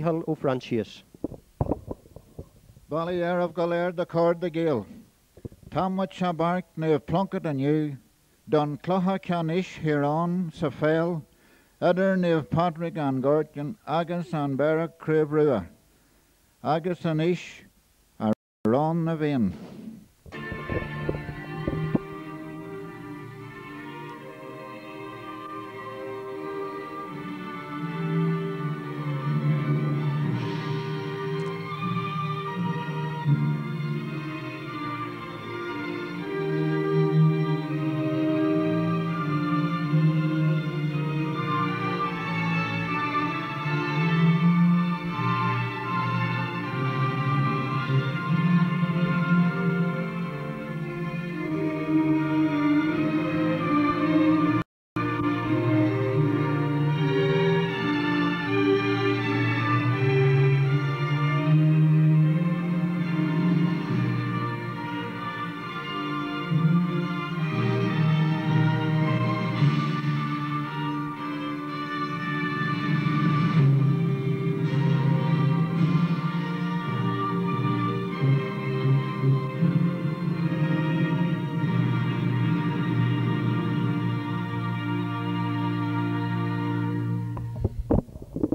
Hill o Franchise. Ballier of Galair the Cord the Gale. Tam wat Shabark ne Plunkett and you. Don Cloha Canish Huron Safel. Edder ne Patrick and Gortin. Agus and Berra Crebrua. Agus and Ish. Ron the Vein.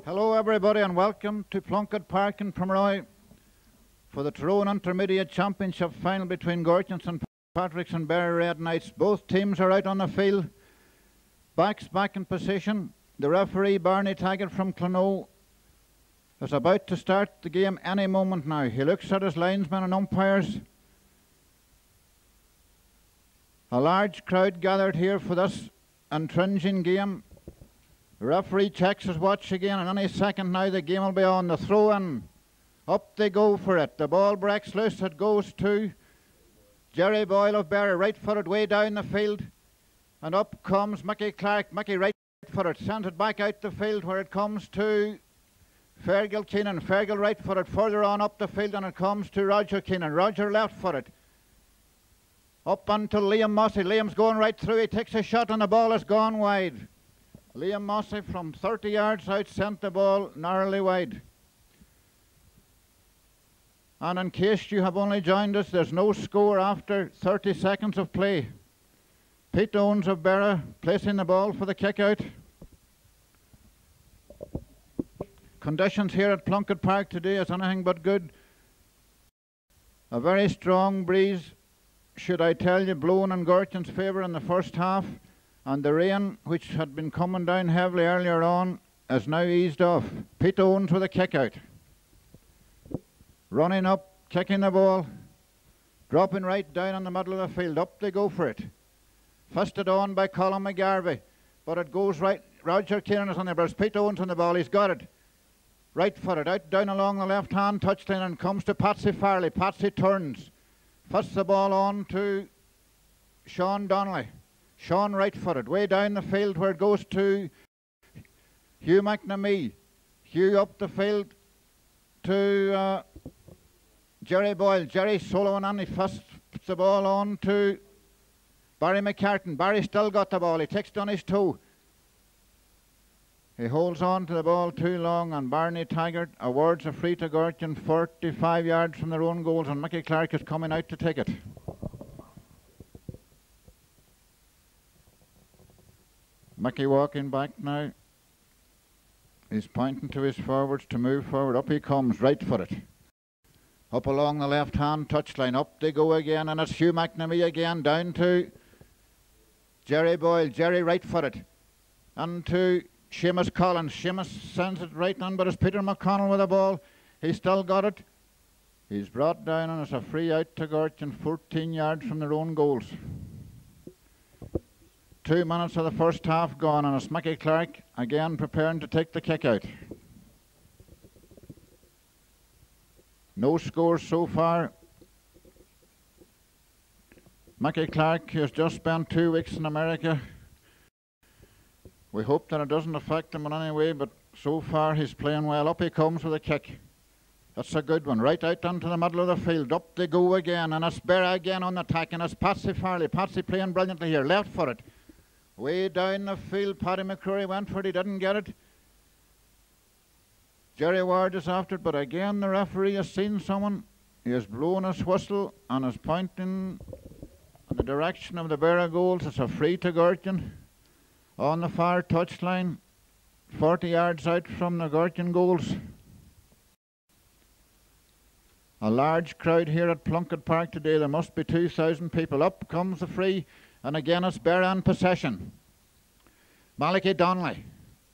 Hello everybody and welcome to Plunkett Park in Pomeroy for the Tyrone Intermediate Championship final between Gorton and Patrick's and Berra Red Knights. Both teams are out on the field. Backs back in position. The referee Barney Taggart from Clonoe is about to start the game any moment now. He looks at his linesmen and umpires. A large crowd gathered here for this entrenching game. The referee checks his watch again, and any second now the game will be on. The throw in. Up they go for it. The ball breaks loose. It goes to Gerry Boyle of Berra, right footed way down the field. And up comes Mickey Clark. Mickey right footed. Sends it back out the field where it comes to Fergal Keenan. Fergal right footed. Further on up the field, and it comes to Roger Keenan. Roger left footed. Up until Liam Mossey. Liam's going right through. He takes a shot and the ball has gone wide. Liam Mossey from 30 yards out sent the ball narrowly wide. And in case you have only joined us, there's no score after 30 seconds of play. Pitons of Berra placing the ball for the kick out. Conditions here at Plunkett Park today is anything but good. A very strong breeze, should I tell you, blowing in Gorton's favour in the first half. And the rain, which had been coming down heavily earlier on, is now eased off. Pitons with a kick out. Running up, kicking the ball, dropping right down in the middle of the field. Up they go for it. Fisted on by Colin Mcgarvey, but it goes right. Roger Keenan is on the burst. Pitons on the ball, he's got it. Right footed, out down along the left hand touchline and comes to Patsy Farley. Patsy turns, fists the ball on to Sean Donnelly. Sean right-footed, way down the field where it goes to Hugh McNamee. Hugh up the field to Gerry Boyle. Gerry soloing on, he fists the ball on to Barry McCartan. Barry still got the ball, he takes it on his toe. He holds on to the ball too long, and Barney Taggart awards a free to Gorton 45 yards from their own goals, and Mickey Clark is coming out to take it. Mickey walking back now. He's pointing to his forwards to move forward. Up he comes, right footed. Up along the left hand touchline. Up they go again, and it's Hugh McNamee again. Down to Gerry Boyle. Gerry right footed. And to Sheamus Collins. Sheamus sends it right on, but it's Peter McConnell with the ball. He's still got it. He's brought down, and it's a free out to Gorton 14 yards from their own goals. 2 minutes of the first half gone, and it's Mickey Clark again preparing to take the kick out. No scores so far. Mickey Clark has just spent 2 weeks in America. We hope that it doesn't affect him in any way, but so far he's playing well. Up he comes with a kick. That's a good one. Right out into the middle of the field. Up they go again, and it's Berra again on the attack, and it's Patsy Farley. Patsy playing brilliantly here. Left footed. Way down the field, Paddy Mccurry went for it, he didn't get it. Gerry Ward is after it, but again the referee has seen someone. He has blown his whistle and is pointing in the direction of the Berra goals. It's a free to Gorton on the far touchline, 40 yards out from the Gorton goals. A large crowd here at Plunkett Park today. There must be 2,000 people. Up comes the free, and again it's Berra in possession. Malachy Donnelly.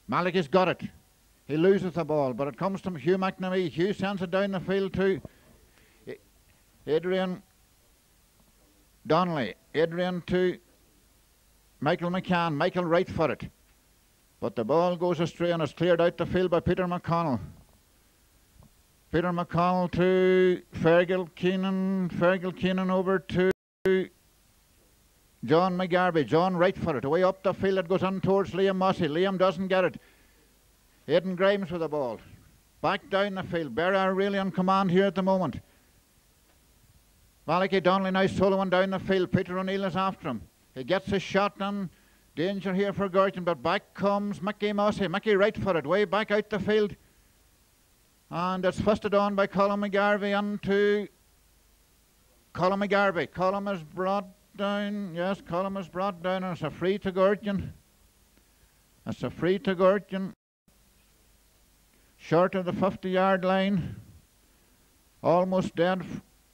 Malachy's got it. He loses the ball, but it comes to Hugh McNamee. Hugh sends it down the field to Adrian Donnelly. Adrian to Michael McCann. Michael right for it. But the ball goes astray and is cleared out the field by Peter McConnell. Peter McConnell to Fergal Keenan. Fergal Keenan over to John Mcgarvey. John right for it. Away up the field it goes on towards Liam Mossey. Liam doesn't get it. Aidan Grimes with the ball. Back down the field. Berra are really on command here at the moment. Malachy Donnelly now soloing down the field. Peter O'Neill is after him. He gets a shot and danger here for Gorton, but back comes Mickey Mossey. Mickey right for it. Way back out the field. And it's fisted on by Colin Mcgarvey onto Colin Mcgarvey. Colin is brought down. Yes, Colin is brought down, and it's a free to Gorton. It's a free to Gorton. Short of the 50-yard line. Almost dead,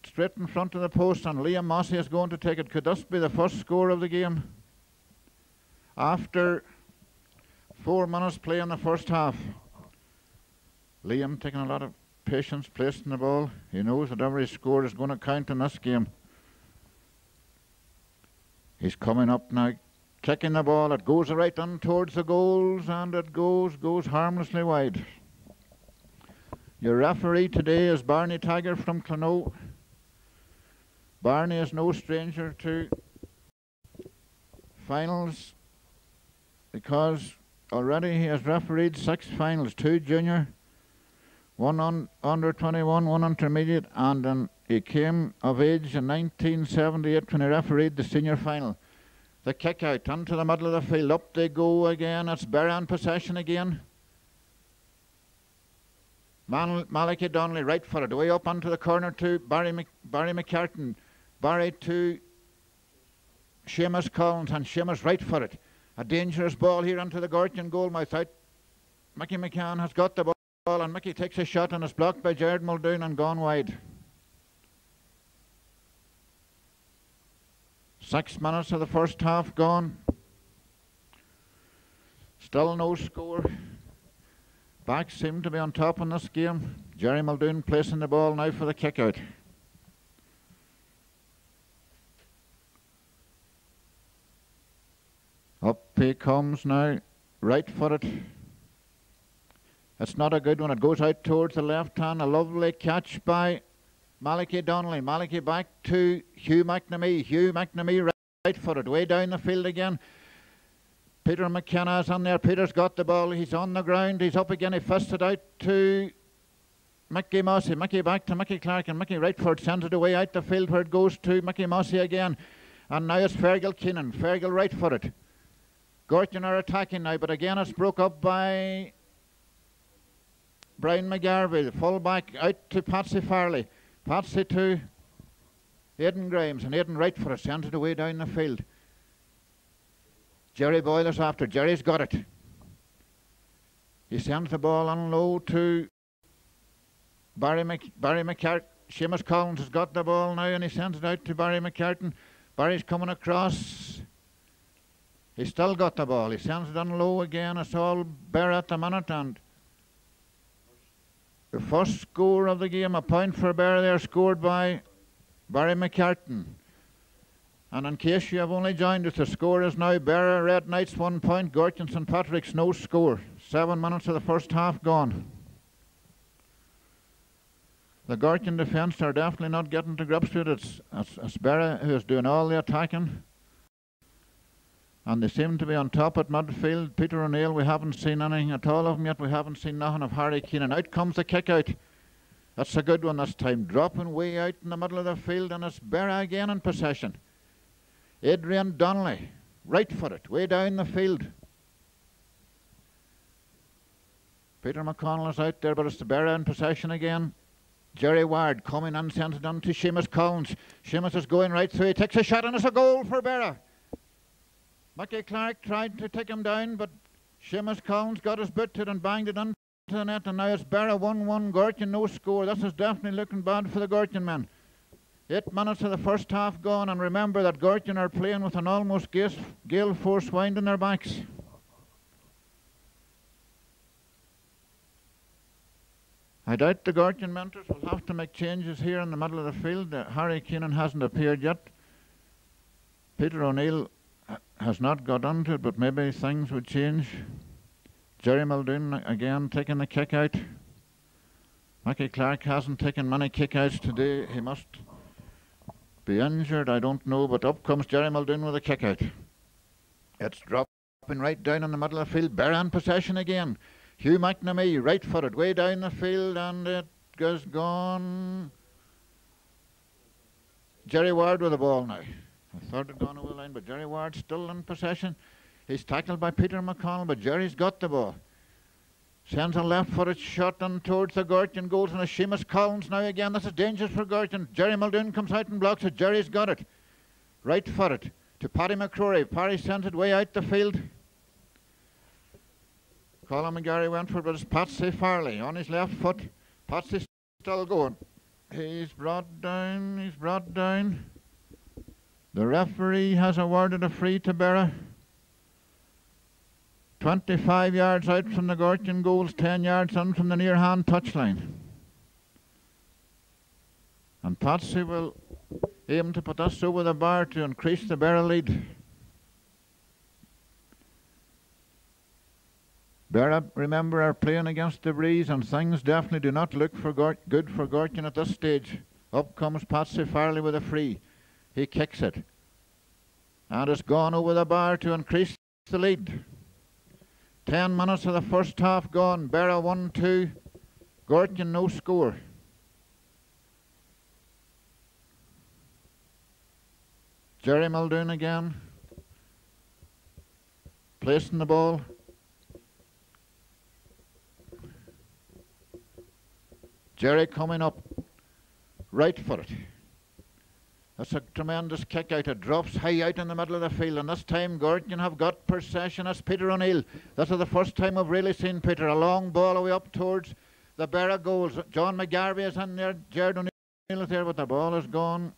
straight in front of the post, and Liam Mossey is going to take it. Could this be the first score of the game? After 4 minutes play in the first half. Liam taking a lot of patience placing the ball. He knows that every score is going to count in this game. He's coming up now, kicking the ball. It goes right on towards the goals, and it goes harmlessly wide. Your referee today is Barney Tiger from Clonoe. Barney is no stranger to finals because already he has refereed 6 finals, 2 junior, 1 under 21, 1 intermediate, and then he came of age in 1978 when he refereed the senior final. The kick out into the middle of the field. Up they go again. It's Berra in possession again. Malachy Donnelly right for it. Away up onto the corner to Barry McCartan. Barry to Sheamus Collins, and Sheamus right for it. A dangerous ball here onto the Gorton goal mouth out. Mickey McCann has got the ball, and Mickey takes a shot and is blocked by Jared Muldoon and gone wide. 6 minutes of the first half gone. Still no score. Backs seem to be on top in this game. Gerry Muldoon placing the ball now for the kick out. Up he comes now, right for it. It's not a good one. It goes out towards the left hand. A lovely catch by Malachy Donnelly. Malachy back to Hugh McNamee. Hugh McNamee right for it. Way down the field again. Peter Mckenna is on there. Peter's got the ball. He's on the ground. He's up again. He fists it out to Mickey Mossey. Mickey back to Mickey Clark, and Mickey right for it. Sends it away out the field where it goes to Mickey Mossey again. And now it's Fergal Keenan. Fergal right for it. Gorton are attacking now, but again it's broke up by Brian Mcgarvey. The full back out to Patsy Farley. Patsy to Aidan Grimes, and Aidan right for it. Sends it away down the field. Gerry Boyler's after. Gerry's got it. He sends the ball on low to Barry McCartan. Seamus Collins has got the ball now, and he sends it out to Barry McCartan. Barry's coming across. He's still got the ball. He sends it on low again. It's all Berra at the minute, and the first score of the game, a point for Berra there, scored by Barry McCartan. And in case you have only joined us, the score is now Berra Red Knights 1 point, Gorton St Patrick's no score. 7 minutes of the first half gone. The Gorton defence are definitely not getting to grips with it. It's Berra who is doing all the attacking. And they seem to be on top at midfield. Peter O'Neill, we haven't seen anything at all of him yet. We haven't seen nothing of Harry Keenan. Out comes the kick out. That's a good one this time. Dropping way out in the middle of the field, and it's Berra again in possession. Adrian Donnelly, right for it, way down the field. Peter McConnell is out there, but it's the Berra in possession again. Gerry Ward coming and sends it on to Sheamus Collins. Sheamus is going right through. He takes a shot and it's a goal for Berra. Clark tried to take him down, but Sheamus Collins got his boot to it and banged it into the net, and now it's Berra 1-1, Gortin no score. This is definitely looking bad for the Gortin men. 8 minutes of the first half gone, and remember that Gortin are playing with an almost gale force wind in their backs. I doubt the Gortin mentors will have to make changes here in the middle of the field. Harry Keenan hasn't appeared yet. Peter O'Neill has not got onto it, but maybe things would change. Gerry Muldoon again taking the kick out. Clark hasn't taken many kick outs today. He must be injured, I don't know, but up comes Gerry Muldoon with a kick out. It's dropping right down in the middle of the field. Berra in possession again. Hugh McNamee, right footed, way down the field, and it goes gone. Gerry Ward with the ball now. I thought it had gone over the line, but Gerry Ward still in possession. He's tackled by Peter McConnell, but Gerry's got the ball. Sends a left-footed shot on towards the Gorton goals, and a Sheamus Collins now again. This is dangerous for Gorton. Gerry Muldoon comes out and blocks it. Gerry's got it. Right-footed to Paddy Mccrory. Parry sends it way out the field. Colin McGarry went for it, but it's Patsy Farley on his left foot. Patsy's still going. He's brought down. The referee has awarded a free to Berra. 25 yards out from the Gorton goals, 10 yards in from the near-hand touchline. And Patsy will aim to put us over the bar to increase the Berra lead. Berra, remember, are playing against the breeze, and things definitely do not look good for Gorton at this stage. Up comes Patsy Farley with a free. He kicks it. And it's gone over the bar to increase the lead. 10 minutes of the first half gone. Berra 1-2. Gorton no score. Gerry Muldoon again. Placing the ball. Gerry coming up. Right footed. That's a tremendous kick out. It drops high out in the middle of the field, and this time Gorton have got possession. As Peter O'Neill. This is the first time we've really seen Peter. A long ball away up towards the Berra goals. John Mcgarvey is in there. Gerry O'Neill is there, but the ball is gone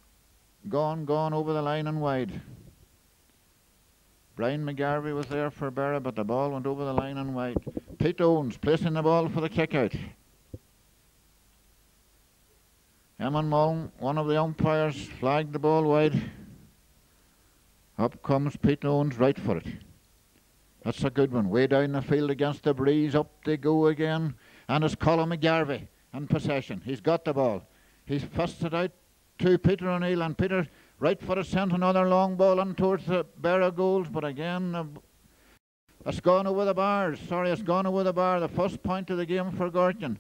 over the line and wide. Brian Mcgarvey was there for Berra, but the ball went over the line and wide. Pitons placing the ball for the kick out. Eamon Mullen, one of the umpires, flagged the ball wide. Up comes Pitons, right footed. That's a good one. Way down the field against the breeze. Up they go again. And it's Colin McGarvey in possession. He's got the ball. He's fussed it out to Peter O'Neill, and Peter, right footed, sends another long ball in towards the Berra goals, but again, it's gone over the bars. It's gone over the bar. The first point of the game for Gorton.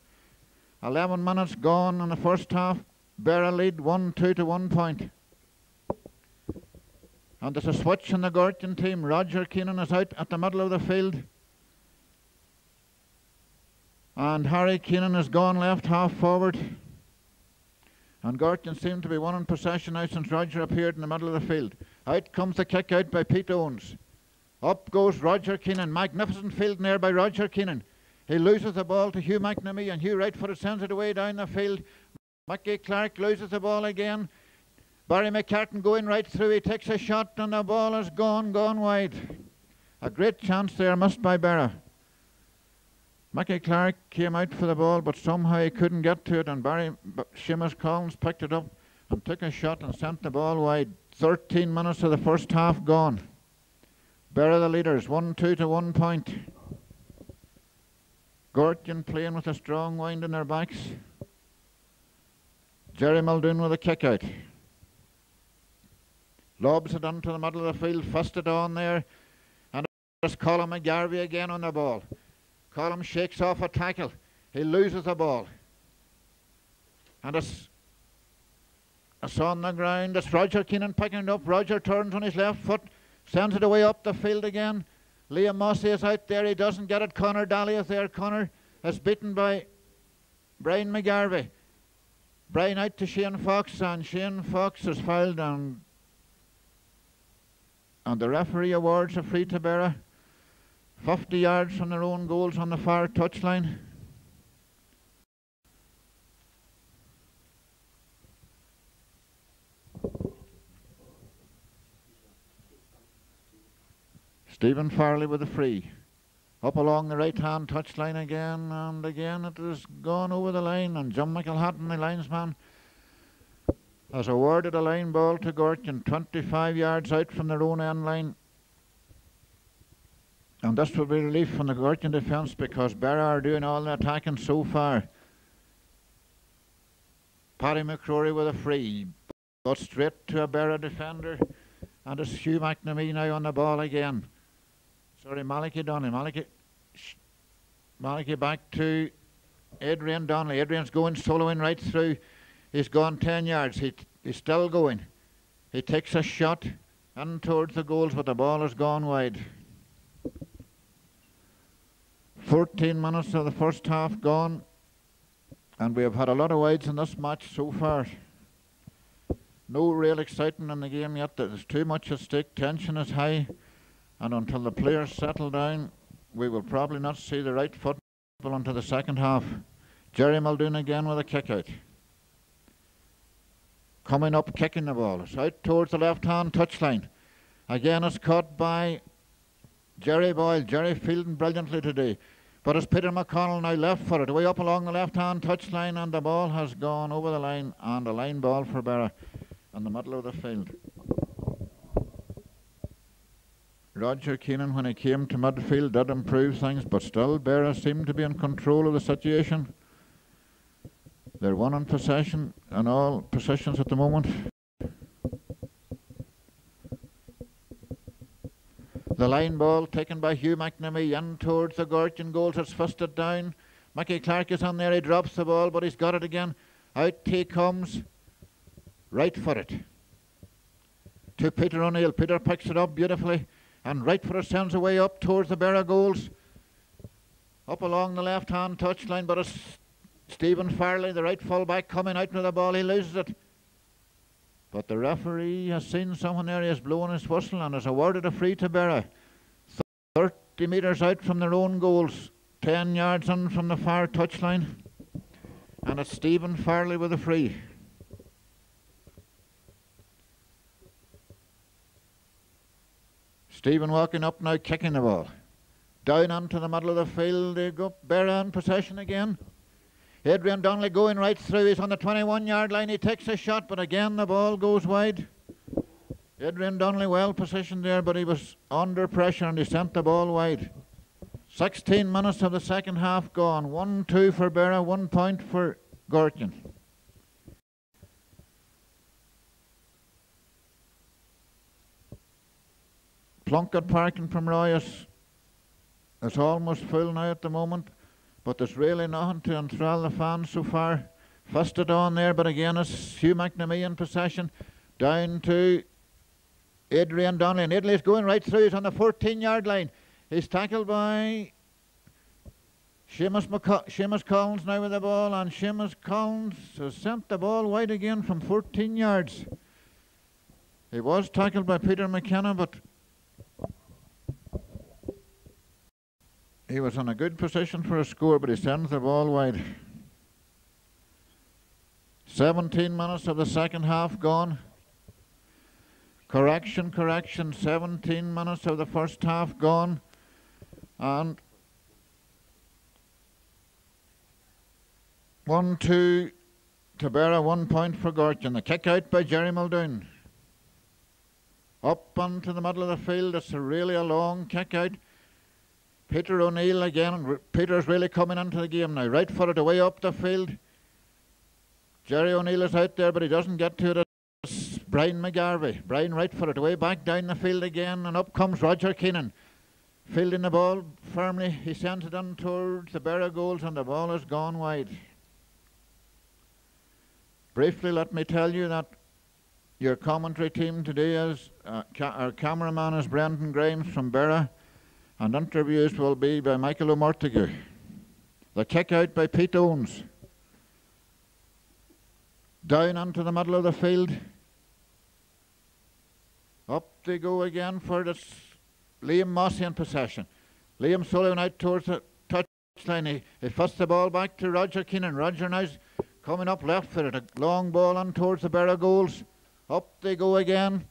11 minutes gone in the first half. Berra lead 1-2 to 1 point. And there's a switch in the Gorton team. Roger Keenan is out at the middle of the field. And Harry Keenan has gone left half forward. And Gorton seem to be one in possession now since Roger appeared in the middle of the field. Out comes the kick out by Pitons. Up goes Roger Keenan. Magnificent fielding there by Roger Keenan. He loses the ball to Hugh McNamee, and Hugh right-footed sends it away down the field. Clark loses the ball again. Barry McCartan going right through. He takes a shot, and the ball is gone wide. A great chance there missed by Berra. Clark came out for the ball, but somehow he couldn't get to it, and Sheamus Collins picked it up and took a shot and sent the ball wide. 13 minutes of the first half gone. Berra the leaders, 1-2 to 1 point. Gorton playing with a strong wind in their backs. Gerry Muldoon with a kick out. Lobs it into the middle of the field, fussed it on there, and there's Colin McGarvey again on the ball. Colin shakes off a tackle. He loses the ball. And it's on the ground. It's Roger Keenan picking it up. Roger turns on his left foot, sends it away up the field again. Liam Mossy is out there. He doesn't get it. Connor Daly is there. Connor is beaten by Brian Mcgarvey. Brian out to Shane Fox, and Shane Fox is fouled, and the referee awards a free to Berra. 50 yards from their own goals on the far touchline. Stephen Farley with a free. Up along the right-hand touchline again, and again it has gone over the line, and John McElhatton, the linesman, has awarded a line ball to Gorton, 25 yards out from their own end line. And this will be relief from the Gorton defence, because Berra are doing all the attacking so far. Paddy Mccrory with a free. Got straight to a Berra defender, and it's Hugh McNamee now on the ball again. Sorry, Malachy Donnelly. Malachy back to Adrian Donnelly. Adrian's going soloing right through. He's gone 10 yards. He's still going. He takes a shot in towards the goals, but the ball has gone wide. 14 minutes of the first half gone, and we have had a lot of wides in this match so far. No real excitement in the game yet. There's too much at stake. Tension is high, and until the players settle down, we will probably not see the right football until the second half. Gerry Muldoon again with a kick out. Coming up, kicking the ball. It's out towards the left-hand touchline. Again, it's caught by Gerry Boyle. Gerry fielding brilliantly today. But it's Peter McConnell now left for it. Way up along the left-hand touchline, and the ball has gone over the line, and a line ball for Berra in the middle of the field. Roger Keenan, when he came to midfield, did improve things, but still Berra seemed to be in control of the situation. They're one in possession in all positions at the moment. The line ball taken by Hugh McNamee in towards the Gortin goals. It's fisted down. Mickey Clark is on there. He drops the ball, but he's got it again. Out he comes. Right for it. To Peter O'Neill. Peter picks it up beautifully, and right for it sends away up towards the Berra goals. Up along the left-hand touchline, but it's Stephen Farley, the right full-back, coming out with the ball. He loses it. But the referee has seen someone there. He has blown his whistle and has awarded a free to Berra. 30 metres out from their own goals. 10 yards in from the far touchline. And it's Stephen Farley with a free. Stephen walking up now, kicking the ball. Down onto the middle of the field. They go Berra in possession again. Adrian Donnelly going right through. He's on the 21-yard line. He takes a shot, but again the ball goes wide. Adrian Donnelly well positioned there, but he was under pressure and he sent the ball wide. 16 minutes of the second half gone. 1-2 for Berra, 1 point for Gorton. Plunkett parking from Roy is almost full now at the moment. But there's really nothing to enthrall the fans so far. Fisted on there, but again it's Hugh McNamee in possession. Down to Adrian Donnelly. And Italy's going right through. He's on the 14-yard line. He's tackled by Sheamus Collins now with the ball. And Sheamus Collins has sent the ball wide again from 14 yards. He was tackled by Peter Mckenna, but he was in a good position for a score, but he sends the ball wide. 17 minutes of the second half gone. Correction. 17 minutes of the first half gone. And 1-2 to Berra, 1 point for Gorton. The kick out by Gerry Muldoon. Up onto the middle of the field. It's really a long kick out. Peter O'Neill again. Peter's really coming into the game now. Right for it away up the field. Gerry O'Neill is out there, but he doesn't get to it. It's Brian Mcgarvey. Brian right for it away back down the field again, and up comes Roger Keenan. Fielding the ball firmly. He sends it in towards the Berra goals, and the ball has gone wide. Briefly, let me tell you that your commentary team today is, our cameraman is Brendan Grimes from Berra, and interviews will be by Michael O'Murtagu. The kick out by Pitons. Down into the middle of the field. Up they go again for this Liam Mossy in possession. Liam Sullivan out towards the touchline. He fussed the ball back to Roger Keenan. Roger now's coming up left for it. A long ball on towards the Berra goals. Up they go again.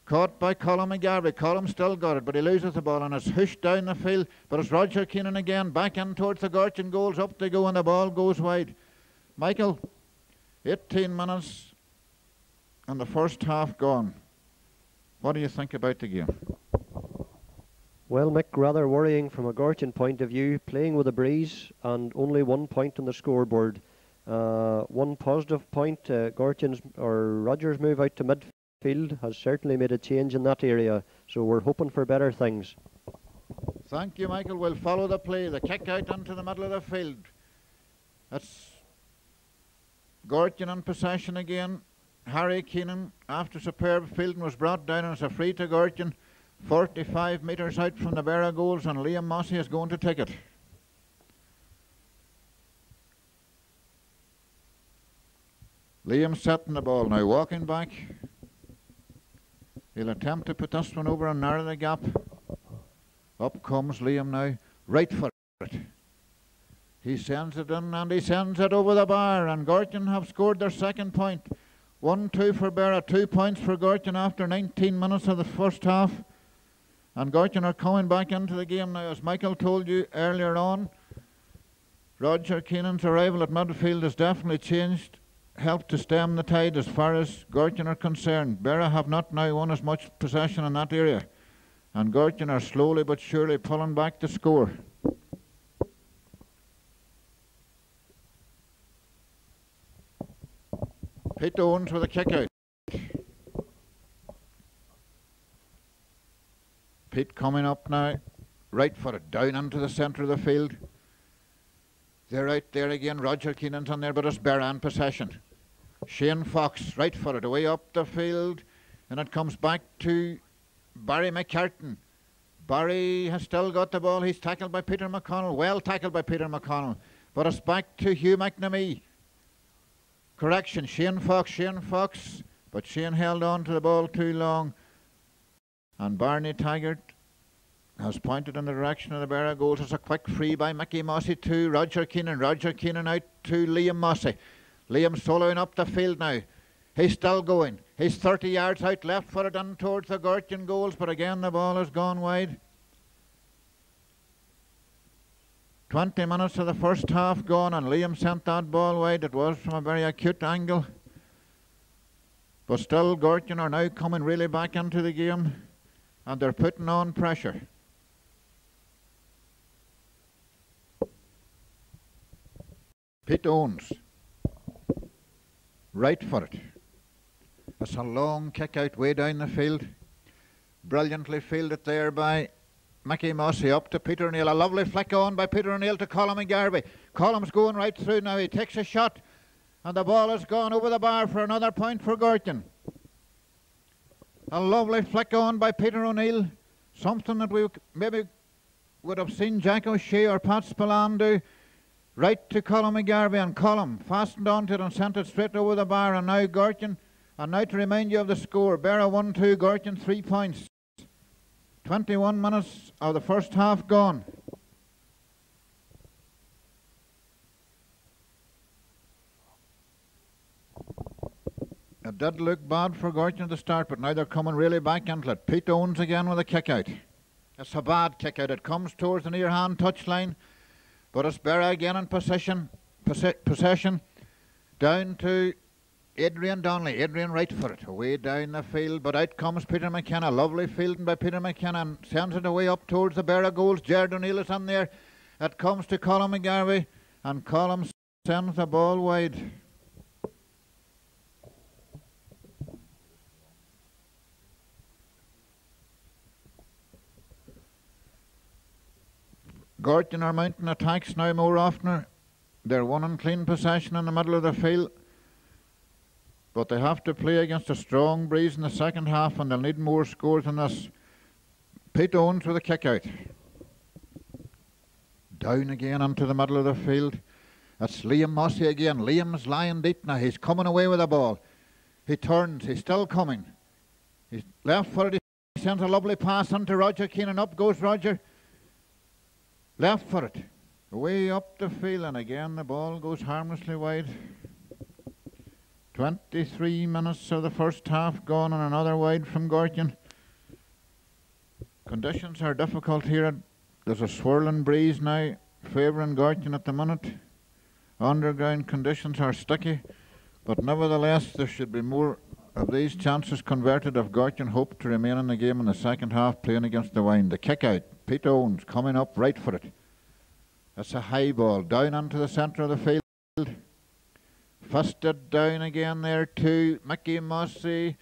Caught by Colm Mcgarvey. Colm still got it, but he loses the ball and it's hushed down the field. But it's Roger Keenan again. Back in towards the Gortin goals. Up they go and the ball goes wide. Michael, 18 minutes and the first half gone. What do you think about the game? Well, Mick, rather worrying from a Gortin point of view, playing with a breeze and only 1 point on the scoreboard. One positive point, Gortin's or Rogers' move out to midfield has certainly made a change in that area, so we're hoping for better things. Thank you, Michael. We'll follow the play. The kick out into the middle of the field. That's Gortin in possession again. Harry Keenan, after superb fielding, was brought down and it's a free to Gortin. 45 metres out from the Berra goals, and Liam Mossy is going to take it. Liam setting the ball now, walking back. He'll attempt to put this one over and narrow the gap. Up comes Liam now, right for it. He sends it in and he sends it over the bar, and Gortin have scored their second point. 1-2 for Berra, 2 points for Gortin after 19 minutes of the first half. And Gortin are coming back into the game now. As Michael told you earlier on, Roger Keenan's arrival at midfield has definitely changed, helped to stem the tide as far as Gortin are concerned. Berra have not now won as much possession in that area, and Gortin are slowly but surely pulling back the score. Pitons with a kick out. Pete coming up now, right for it, down into the centre of the field. They're out there again, Roger Keenan's on there, but it's Berra in possession. Shane Fox, right for it, away up the field, and it comes back to Barry McCartan. Barry has still got the ball, he's tackled by Peter McConnell, well tackled by Peter McConnell, but it's back to Hugh McNamee. Correction, Shane Fox, but Shane held on to the ball too long. And Barney Taggart has pointed in the direction of the Berra goals. It's a quick free by Mickey Mossy to Roger Keenan. Roger Keenan out to Liam Mossy. Liam soloing up the field now. He's still going. He's 30 yards out, left footed in towards the Gortin goals, but again the ball has gone wide. 20 minutes of the first half gone, and Liam sent that ball wide. It was from a very acute angle. But still, Gortin are now coming really back into the game, and they're putting on pressure. Pitons, right for it. It's a long kick out way down the field. Brilliantly fielded there by Mickey Mossy, up to Peter O'Neill. A lovely flick on by Peter O'Neill to Colm Mcgarvey. Colm's going right through now. He takes a shot, and the ball has gone over the bar for another point for Gortin. A lovely flick on by Peter O'Neill. Something that we maybe would have seen Jack O'Shea or Pat Spillane do. Right to Colm Mcgarvey, and Colm fastened onto it and sent it straight over the bar. And now Gortin, and now to remind you of the score, Berra 1-2, Gortin 3 points. 21 minutes of the first half gone. It did look bad for Gortin at the start, but now they're coming really back into it. Pitons again with a kick out. It's a bad kick out. It comes towards the near hand touchline, but it's Berra again in possession. Down to Adrian Donnelly. Adrian right for it, away down the field, but out comes Peter Mckenna. Lovely fielding by Peter Mckenna, and sends it away up towards the Berra goals. Gerry O'Neill is in there. It comes to Colm Mcgarvey, and Colm sends the ball wide. Gortin are mounting attacks now more often. They're winning clean possession in the middle of the field, but they have to play against a strong breeze in the second half, and they'll need more scores than this. Pitons with a kick out. Down again into the middle of the field. That's Liam Mossy again. Liam's lying deep now. He's coming away with the ball. He turns. He's still coming. He's left-footed. He sends a lovely pass into Roger Keenan. Up goes Roger. Left-footed. Way up the field, and again the ball goes harmlessly wide. 23 minutes of the first half gone, and another wide from Gortin. Conditions are difficult here. There's a swirling breeze now favouring Gortin at the minute. Underground conditions are sticky, but nevertheless there should be more of these chances converted if Gortin hope to remain in the game in the second half, playing against the wind. The kick out, Pitons coming up right for it. That's a high ball down into the centre of the field. Fisted down again there to Mickey Mossy.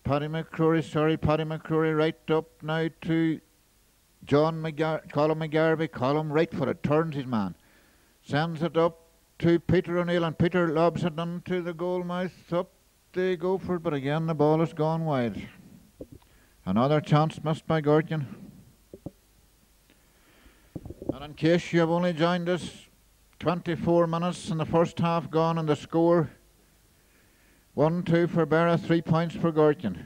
Paddy Mccurry right up now to Colin Mcgarvey. Colin right for it, turns his man. Sends it up to Peter O'Neill, and Peter lobs it into the goal mouth. Up they go for it, but again the ball has gone wide. Another chance missed by Gortin. And in case you have only joined us, 24 minutes in the first half gone, and the score 1-2 for Berra, 3 points for Gortin.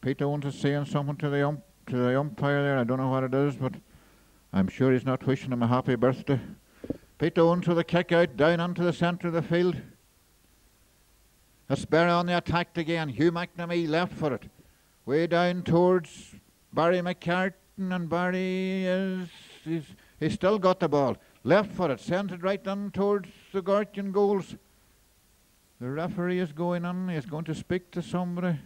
Pitons is saying something to the umpire there. I don't know what it is, but I'm sure he's not wishing him a happy birthday. Pitons with a kick out down into the centre of the field. That's Berra on the attack again. Hugh McNamee left for it. Way down towards Barry McCartan, and Barry he's still got the ball. Left for it, sends it right in towards the Gortin goals. The referee is going in. He's going to speak to somebody.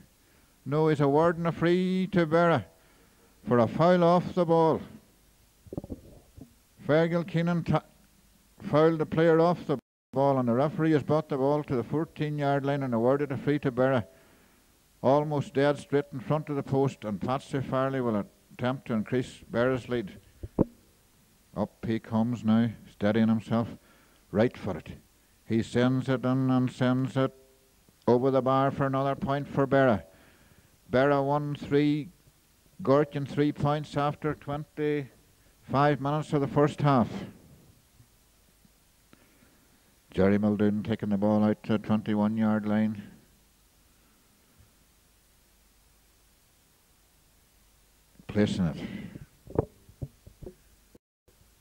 No, he's awarding a free to Berra for a foul off the ball. Fergal Keenan fouled the player off the ball, and the referee has brought the ball to the 14-yard line and awarded a free to Berra. Almost dead straight in front of the post, and Patsy Farley will attempt to increase Berra's lead. Up he comes now, steadying himself. Right for it. He sends it in and sends it over the bar for another point for Berra. Berra 1-3, Gortin 3 points after 25 minutes of the first half. Gerry Muldoon taking the ball out to the 21-yard line. Placing it.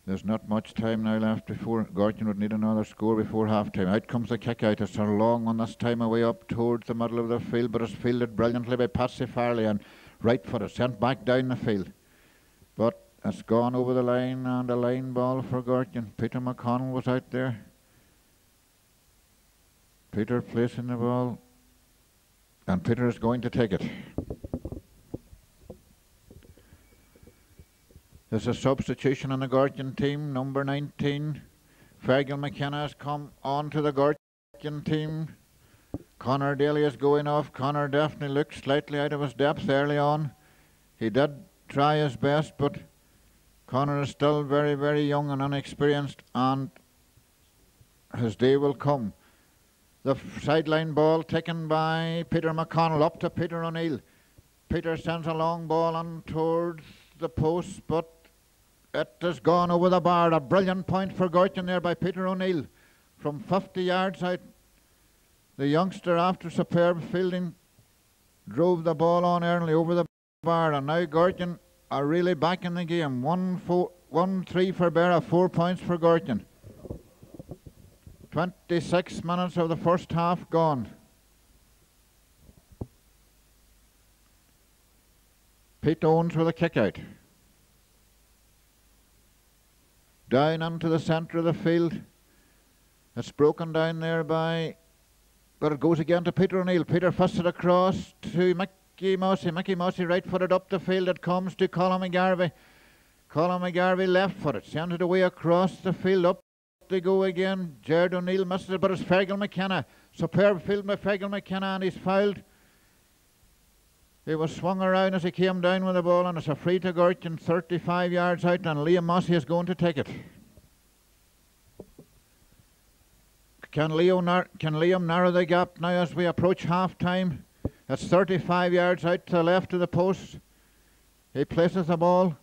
There's not much time now left before Gortin would need another score before half-time. Out comes the kick out. It's a long one this time, away up towards the middle of the field, but it's fielded brilliantly by Patsy Farley, and right for it, sent back down the field. But it's gone over the line, and a line ball for Gortin. Peter McConnell was out there. Peter placing the ball, and Peter is going to take it. There's a substitution on the Gortin team, number 19. Fergal Mckenna has come on to the Gortin team. Connor Daly is going off. Connor definitely looked slightly out of his depth early on. He did try his best, but Connor is still very, very young and inexperienced, and his day will come. The sideline ball taken by Peter McConnell up to Peter O'Neill. Peter sends a long ball on towards the post, but it has gone over the bar. A brilliant point for Gortin there by Peter O'Neill from 50 yards out. The youngster, after superb fielding, drove the ball on early over the bar, and now Gortin are really back in the game. 1-3 for Berra, 4 points for Gortin. 26 minutes of the first half gone. Pitons with a kick out. Down into the centre of the field. It's broken down there by, but it goes again to Peter O'Neill. Peter fussed it across to Mickey Mossy. Mickey Mossy right footed up the field. It comes to Colin Mcgarvey. Colin Mcgarvey left footed. Sends it away across the field. Up they go again. Jared O'Neill misses it, but it's Fergal Mckenna. Superb field by Fergal Mckenna, and he's fouled. He was swung around as he came down with the ball, and it's a free to Gortin, 35 yards out, and Liam Mossy is going to take it. Can Liam narrow the gap now as we approach half-time? It's 35 yards out to the left of the post. He places the ball.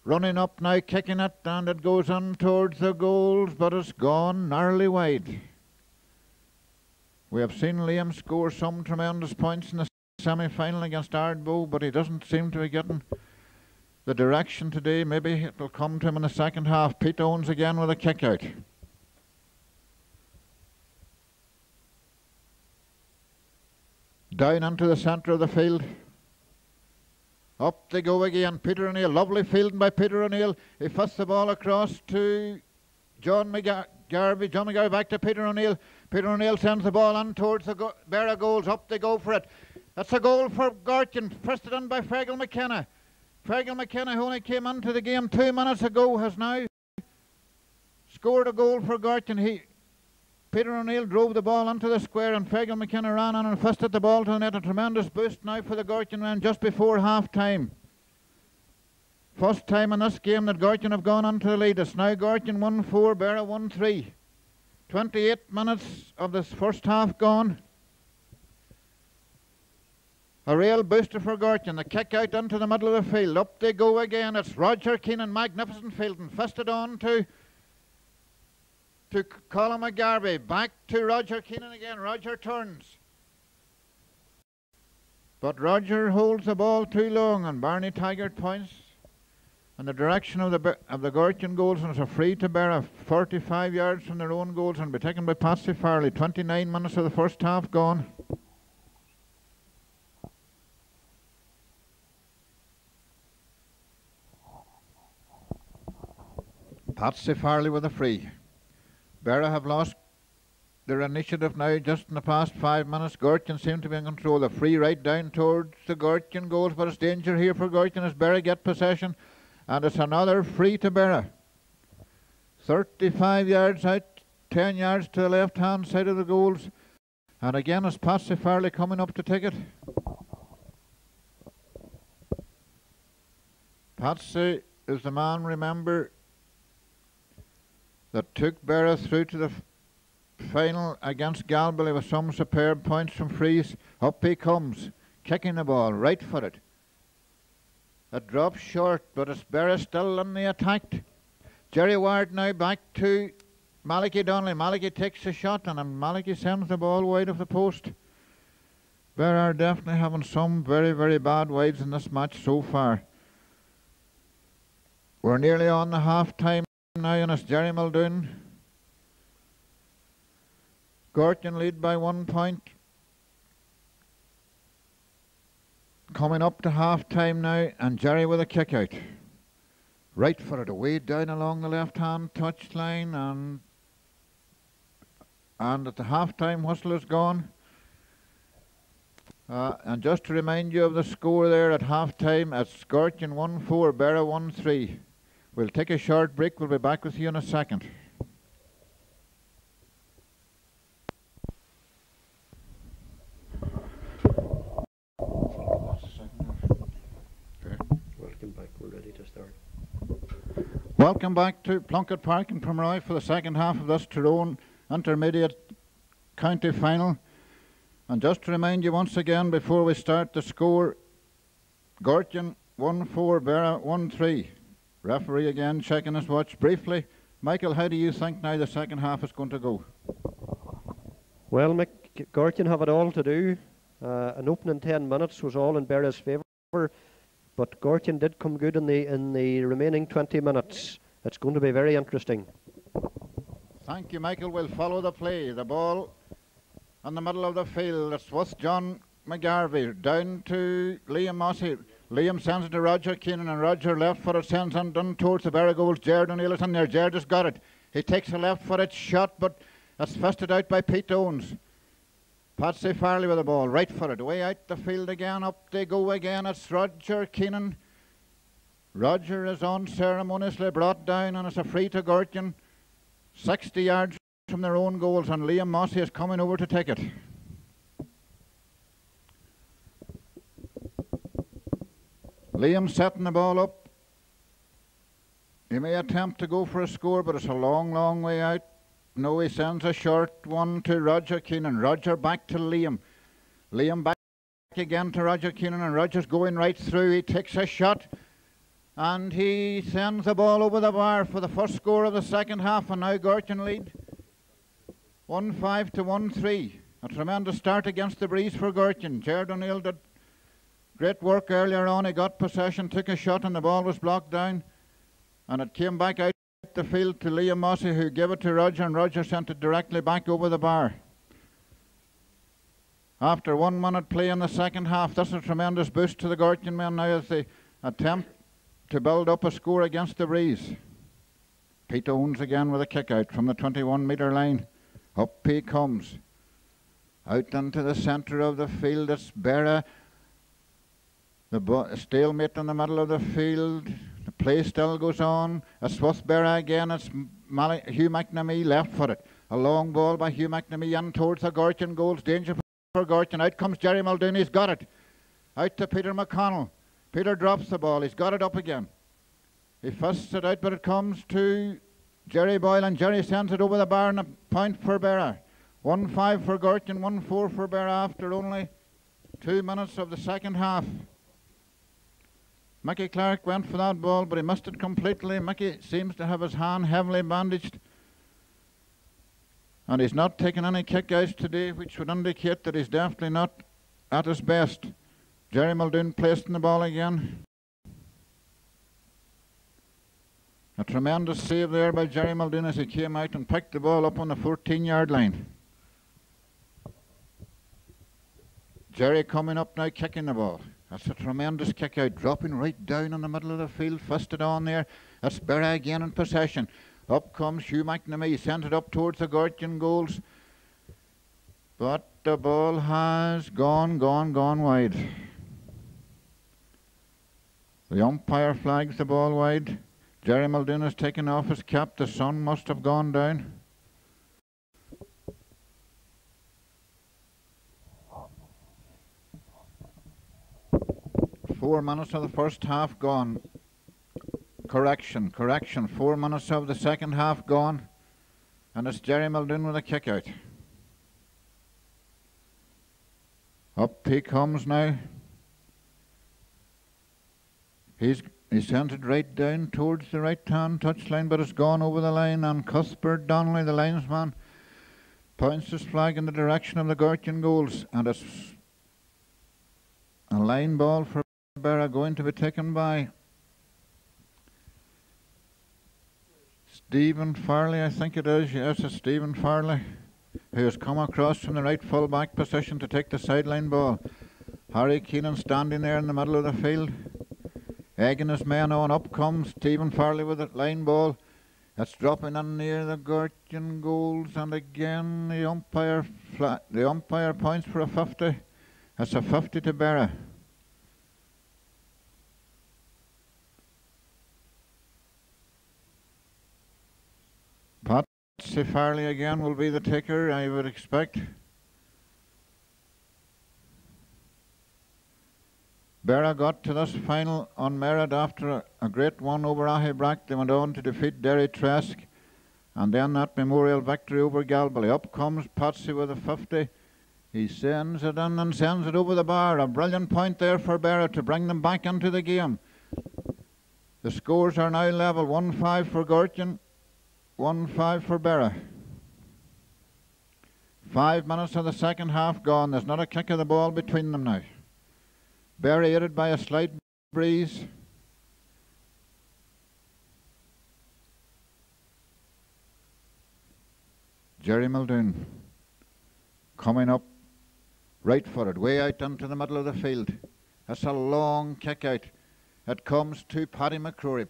Running up now, kicking it, and it goes on towards the goals, but it's gone narrowly wide. We have seen Liam score some tremendous points in the semi-final against Ardbow, but he doesn't seem to be getting the direction today. Maybe it will come to him in the second half. Pitons again with a kick out. Down into the centre of the field. Up they go again. Peter O'Neill, lovely fielding by Peter O'Neill. He fussed the ball across to John Mcgarvey. John Mcgarvey back to Peter O'Neill. Peter O'Neill sends the ball on towards the Berra goals. Up they go for it. That's a goal for Gortin. Pressed it on by Fergal Mckenna. Fergal Mckenna, who only came into the game 2 minutes ago, has now scored a goal for Gortin. Peter O'Neill drove the ball into the square, and Fergal Mckenna ran on and fisted the ball to the net. A tremendous boost now for the Gortin men just before half-time. First time in this game that Gortin have gone on to the lead. It's now Gortin 1-4, Berra 1-3. 28 minutes of this first half gone. A real booster for Gortin. The kick out into the middle of the field. Up they go again. It's Roger Keenan, magnificent fielding. Fisted on to Colin Mcgarvey. Back to Roger Keenan again. Roger turns. But Roger holds the ball too long, and Barney Taggart points in the direction of the Gortin goals, and it's a free to Berra, 45 yards from their own goals, and be taken by Patsy Farley. 29 minutes of the first half gone. Patsy Farley with a free. Berra have lost their initiative now just in the past 5 minutes. Gortin seem to be in control. The free right down towards the Gortin goals, but it's danger here for Gortin as Berra get possession. And it's another free to Berra. 35 yards out, 10 yards to the left-hand side of the goals. And again, it's Patsy Farley coming up to take it. Patsy is the man, remember, that took Berra through to the final against Galbally with some superb points from frees. Up he comes, kicking the ball, right-footed. It drops short, but it's Berra still in the attack. Gerry Ward now back to Malachy Donnelly. Malachy takes a shot, and Malachy sends the ball wide of the post. Berra are definitely having some very, very bad wides in this match so far. We're nearly on the half-time now, and it's Gerry Muldoon. Gortin lead by 1 point. Coming up to half-time now, and Gerry with a kick-out. Right for it, away down along the left-hand touchline, and at the half-time whistle is gone. And just to remind you of the score there at half-time, it's Gortin 1-4, Berra 1-3. We'll take a short break. We'll be back with you in a second. Welcome back. We're ready to start. Welcome back to Plunkett Park in Pomeroy for the second half of this Tyrone Intermediate County Final. And just to remind you once again before we start the score, Gortin 1-4, Berra 1-3. Referee again checking his watch briefly. Michael, how do you think now the second half is going to go? Well, Gortin have it all to do. An opening 10 minutes was all in Berra's favour, but Gortin did come good in the remaining 20 minutes. It's going to be very interesting. Thank you, Michael. We'll follow the play. The ball in the middle of the field. It's with John Mcgarvey down to Liam Mossy. Liam sends it to Roger Keenan, and Roger left-footed sends it done towards the Berra goals. Gerry O'Neill is in there. Gerry has got it. He takes a left-footed shot, but it's fisted out by Pitons. Patsy Farley with the ball, right-footed, away out the field again. Up they go again. It's Roger Keenan. Roger is unceremoniously brought down, and it's a free to Gortin. 60 yards from their own goals, and Liam Mossy is coming over to take it. Liam setting the ball up. He may attempt to go for a score, but it's a long, long way out. No, he sends a short one to Roger Keenan. Roger back to Liam. Liam back again to Roger Keenan, and Roger's going right through. He takes a shot. And he sends the ball over the bar for the first score of the second half, and now Gortin lead 1-5 to 1-3. A tremendous start against the breeze for Gortin. Donnelly did great work earlier on. He got possession, took a shot, and the ball was blocked down. And it came back out the field to Liam Mossy, who gave it to Roger, and Roger sent it directly back over the bar. After 1 minute play in the second half, this is a tremendous boost to the Gortin men now as they attempt to build up a score against the breeze. Pitons again with a kick out from the 21-metre line. Up he comes. Out into the centre of the field, it's Berra. The stalemate in the middle of the field. The play still goes on. It's with Berra again. It's Hugh McNamee left for it. A long ball by Hugh McNamee in towards the Gortin goals. Danger for Gortin. Out comes Gerry Muldoon. He's got it. Out to Peter McConnell. Peter drops the ball. He's got it up again. He fists it out, but it comes to Gerry Boyle, and Gerry sends it over the bar, and a point for Berra. 1-5 for Gortin, 1-4 for Berra after only 2 minutes of the second half. Mickey Clark went for that ball, but he missed it completely. Mickey seems to have his hand heavily bandaged, and he's not taken any kick-outs today, which would indicate that he's definitely not at his best. Gerry Muldoon placing the ball again. A tremendous save there by Gerry Muldoon as he came out and picked the ball up on the 14-yard line. Gerry coming up now, kicking the ball. That's a tremendous kick out, dropping right down in the middle of the field, fisted on there. That's Berra again in possession. Up comes Hugh McNamee, sent it up towards the Gortin goals. But the ball has gone wide. The umpire flags the ball wide. Gerry Muldoon has taken off his cap. The sun must have gone down. Four minutes of the first half gone. Correction. 4 minutes of the second half gone. And it's Gerry Muldoon with a kick out. Up he comes now. He sent it right down towards the right-hand touchline, but it's gone over the line, and Cuthbert Donnelly, the linesman, points his flag in the direction of the Gortin goals, and it's a line ball for Berra, going to be taken by Stephen Farley, I think it is. Yes, it's Stephen Farley, who has come across from the right full-back position to take the sideline ball. Harry Keenan standing there in the middle of the field, egging his men on. Up comes Stephen Farley with a line ball. It's dropping in near the Gortin goals, and again the umpire points for a 50. It's a 50 to Berra. Patsy Farley again will be the taker, I would expect. Berra got to this final on merit after a great one over Ahibrack. They went on to defeat Derry Tresk, and then that memorial victory over Galbally. Up comes Patsy with a 50. He sends it in and sends it over the bar. A brilliant point there for Berra to bring them back into the game. The scores are now level. 1-5 for Gortin, 1-5 for Berra. 5 minutes of the second half gone. There's not a kick of the ball between them now. Berra aided by a slight breeze. Gerry Muldoon coming up right footed, way out into the middle of the field. That's a long kick out. It comes to Paddy Mccrory.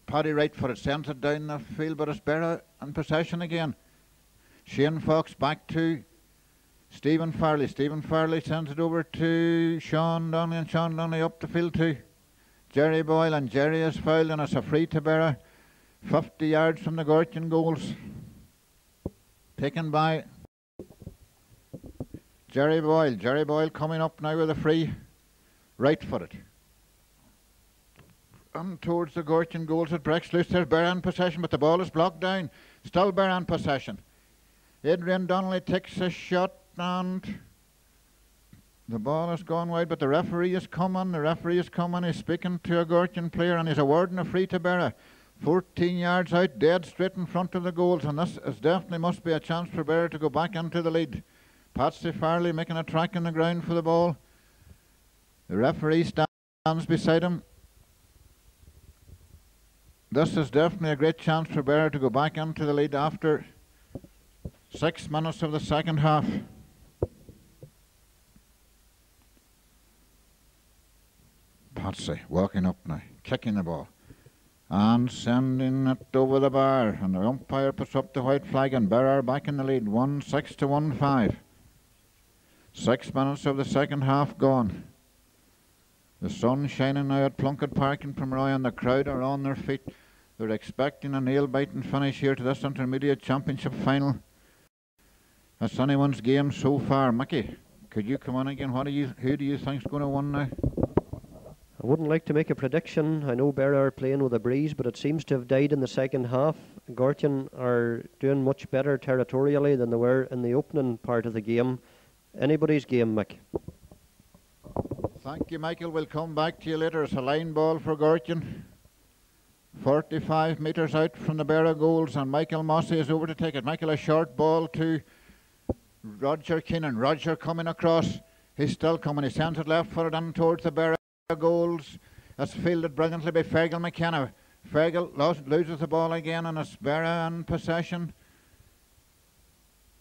Paddy right footed, sends it down the field, but it's Berra in possession again. Shane Fox back to Stephen Farley. Stephen Farley sends it over to Sean Donnelly, and Sean Donnelly up the field to Gerry Boyle, and Gerry is fouled, and it's a free to Berra. 50 yards from the Gortin goals. Taken by Gerry Boyle. Gerry Boyle coming up now with a free, right footed. And towards the Gortin goals, it breaks loose. There's Berra in possession, but the ball is blocked down. Still Berra in possession. Adrian Donnelly takes a shot, and The ball has gone wide, but the referee is coming. The referee is coming. He's speaking to a Gortin player, and he's awarding a free to Berra. 14 yards out, dead straight in front of the goals, and this is definitely must be a chance for Berra to go back into the lead. Patsy Farley making a track in the ground for the ball. The referee stands beside him. This is definitely a great chance for Berra to go back into the lead after 6 minutes of the second half. Patsy walking up now, kicking the ball and sending it over the bar, and the umpire puts up the white flag, and Berra back in the lead, 1-6 to 1-5. 6 minutes of the second half gone. The sun shining now at Plunkett Park in Pomeroy, and the crowd are on their feet. They're expecting a nail-biting finish here to this Intermediate Championship final. That's anyone's game so far. Mickey, could you come on again? Who do you think's going to win now? I wouldn't like to make a prediction. I know Berra are playing with a breeze, but it seems to have died in the second half. Gortin are doing much better territorially than they were in the opening part of the game. Anybody's game, Mick. Thank you, Michael. We'll come back to you later. It's a line ball for Gortin. 45 metres out from the Berra goals, and Michael Mossy is over to take it. Michael, a short ball to Roger Keenan. Roger coming across. He's still coming. He sends it left footed in towards the Berra goals. That's fielded brilliantly by Fergal Mckenna. Fergal loses the ball again, and it's Berra in possession.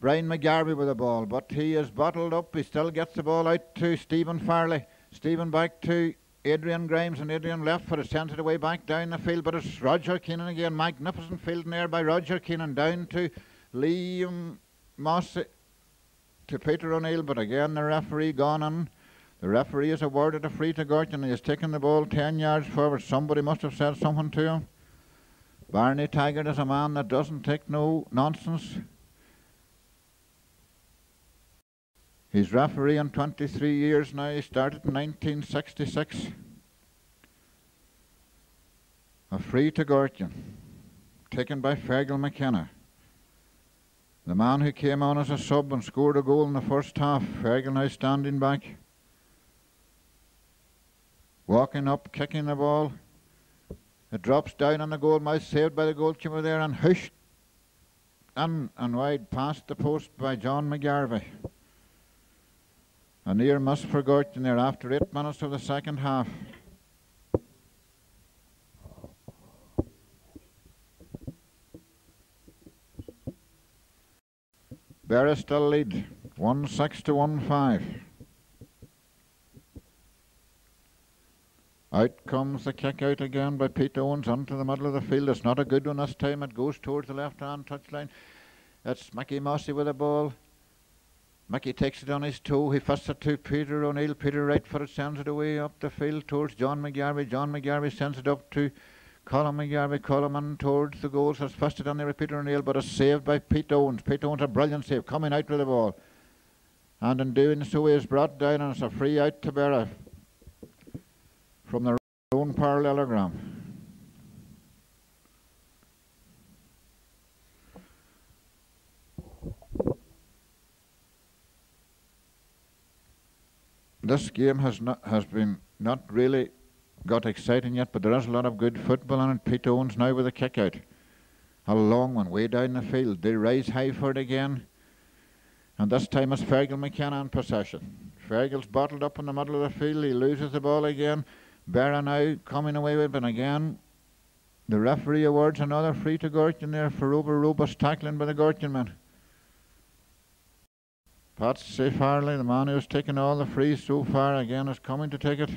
Brian Mcgarvey with the ball, but he is bottled up. He still gets the ball out to Stephen Farley. Stephen back to Adrian Grimes, and Adrian left footed sends it away back down the field, but it's Roger Keenan again. Magnificent fielding there by Roger Keenan, down to Liam Mossy, to Peter O'Neill, but again the referee gone in. The referee has awarded a free to Gorton, and he has taken the ball 10 yards forward. Somebody must have said something to him. Barney Taggart is a man that doesn't take no nonsense. He's refereeing 23 years now. He started in 1966. A free to Gorton, taken by Fergal Mckenna. The man who came on as a sub and scored a goal in the first half. Fergal now standing back. Walking up, kicking the ball. It drops down on the goal mouth, saved by the goalkeeper there, and hushed in and wide past the post by John Mcgarvey. A near miss for Gorton there after 8 minutes of the second half. Berra still lead, 1-6 to 1-5. Out comes the kick out again by Pitons onto the middle of the field. It's not a good one this time. It goes towards the left-hand touchline. It's Mickey Mossy with the ball. Mickey takes it on his toe. He fists it to Peter O'Neill. Peter right-footed sends it away up the field towards John Mcgarvey. John Mcgarvey sends it up to Colin Mcgarvey. Colin in towards the goal. So it's fisted on there with Peter O'Neill, but it's saved by Pitons. Pitons a brilliant save, coming out with the ball. And in doing so, he is brought down, and it's a free out to Berra from their own parallelogram. This game has been not really got exciting yet, but there is a lot of good football on it. Pitons now with a kick out. A long one way down the field. They rise high for it again. And this time it's Fergal Mckenna in possession. Fergal's bottled up in the middle of the field. He loses the ball again. Berra now coming away with it, but again the referee awards another free to Gorton there for over robust tackling by the Gorton man. Patsy Farley, the man who's taken all the frees so far, again is coming to take it.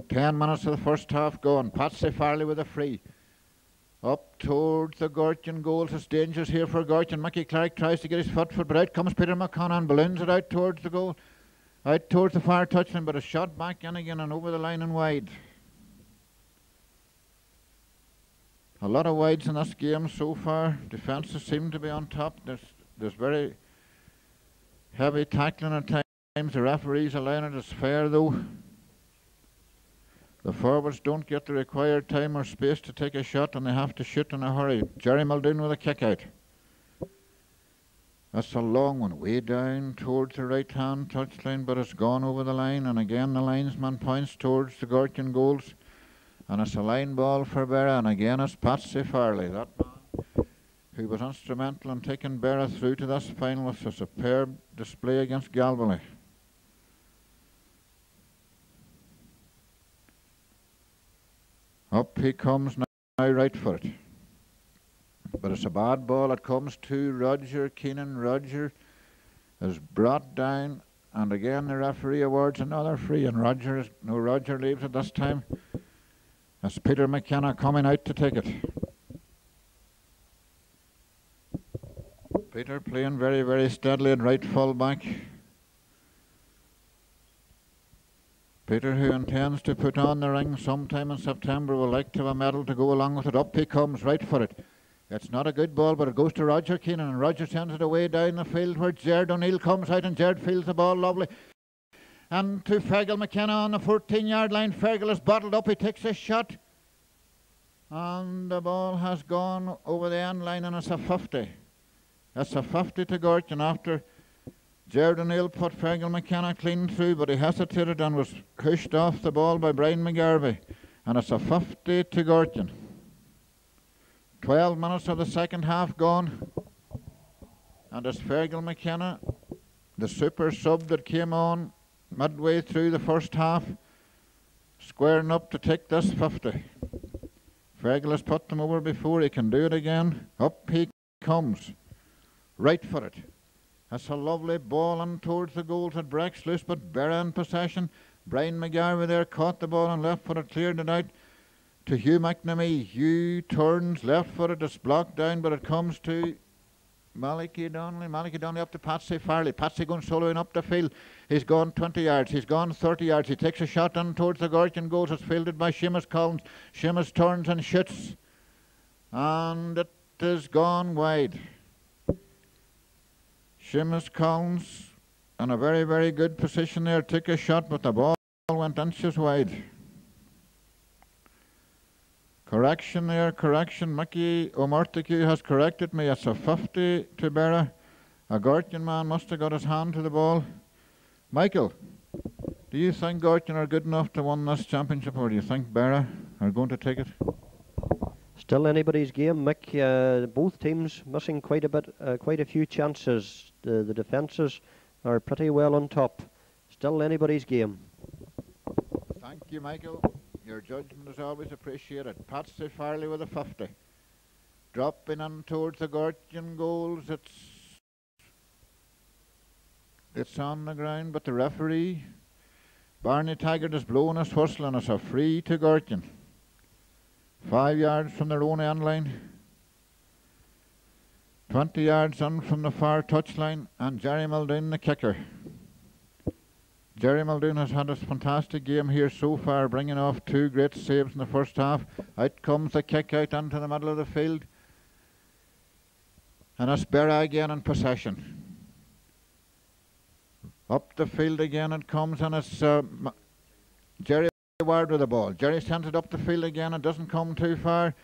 Ten minutes of the first half gone. Patsy Farley with a free. Up towards the Gorton goals. It's dangerous here for Gorton. Mickey Clark tries to get his foot, but out comes Peter McConnell and balloons it out towards the goal. Out towards the far touchline, but a shot back in again and over the line and wide. A lot of wides in this game so far. Defences seem to be on top. There's very heavy tackling at times. The referees allowing it. It's fair though. The forwards don't get the required time or space to take a shot, and they have to shoot in a hurry. Gerry Muldoon with a kick out. That's a long one, way down towards the right-hand touchline, but it's gone over the line, and again the linesman points towards the Gortin goals, and it's a line ball for Berra, and again it's Patsy Farley, that man who was instrumental in taking Berra through to this final with a superb display against Galway. Up he comes now, right foot. But it's a bad ball. It comes to Roger Keenan. Roger is brought down, and again the referee awards another free, and Roger leaves it this time. It's Peter Mckenna coming out to take it. Peter playing very, very steadily at right full back. Peter, who intends to put on the ring sometime in September, will like to have a medal to go along with it. Up he comes, right for it. It's not a good ball, but it goes to Roger Keenan, and Roger sends it away down the field where Jared O'Neill comes out, and Jared fields the ball lovely. And to Fergal Mckenna on the 14-yard line. Fergal is bottled up, he takes a shot. And the ball has gone over the end line, and it's a 50. That's a 50 to Gorton after Jared O'Neill put Fergal Mckenna clean through, but he hesitated and was pushed off the ball by Brian Mcgarvey. And it's a 50 to Gorton. 12 minutes of the second half gone. And it's Fergal Mckenna, the super sub that came on midway through the first half, squaring up to take this 50. Fergal has put them over before, he can do it again. Up he comes, right for it. That's a lovely ball in towards the goals. It breaks loose, but Berra in possession. Brian Mcgarvey there caught the ball and left footed, cleared it out to Hugh McNamee. Hugh turns left footed, it's blocked down, but it comes to Malachy Donnelly. Malachy Donnelly up to Patsy Farley. Patsy going soloing up the field. He's gone 20 yards, he's gone 30 yards. He takes a shot in towards the Gorton goals. It's fielded by Sheamus Collins. Sheamus turns and shoots, and it is gone wide. Sheamus Collins in a very, very good position there, took a shot, but the ball went inches wide. Correction there, correction. Mickey O'Murtigue has corrected me. It's a 50 to Berra. A Gorton man must have got his hand to the ball. Michael, do you think Gorton are good enough to win this championship, or do you think Berra are going to take it? Still anybody's game, Mick. Both teams missing quite a few chances. The defences are pretty well on top. Still anybody's game. Thank you, Michael. Your judgment is always appreciated. Patsy Farley with a 50. Dropping in towards the Gorton goals. It's on the ground, but the referee, Barney Taggart, is blowing his whistle, and it's a free to Gorton. 5 yards from their own end line. 20 yards in from the far touchline, and Gerry Muldoon the kicker. Gerry Muldoon has had a fantastic game here so far, bringing off 2 great saves in the first half. Out comes the kick out into the middle of the field, and it's Berra again in possession. Up the field again it comes, and it's Gerry Ward with the ball. Gerry sends it up the field again, it doesn't come too far.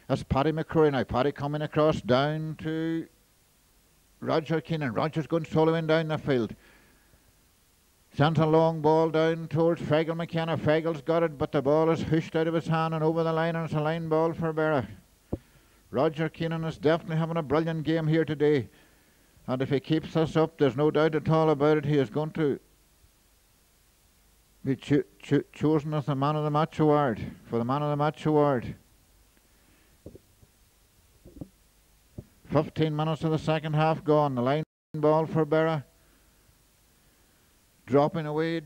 That's Paddy Mccrory now. Paddy coming across down to Roger Keenan. Roger's going soloing down the field. Sends a long ball down towards Fergal Mckenna. Fergal's got it, but the ball is hushed out of his hand and over the line, and it's a line ball for Berra. Roger Keenan is definitely having a brilliant game here today. And if he keeps this up, there's no doubt at all about it, he is going to be chosen as the Man of the Match award, for the Man of the Match award. 15 minutes of the second half gone. The line ball for Berra. Dropping away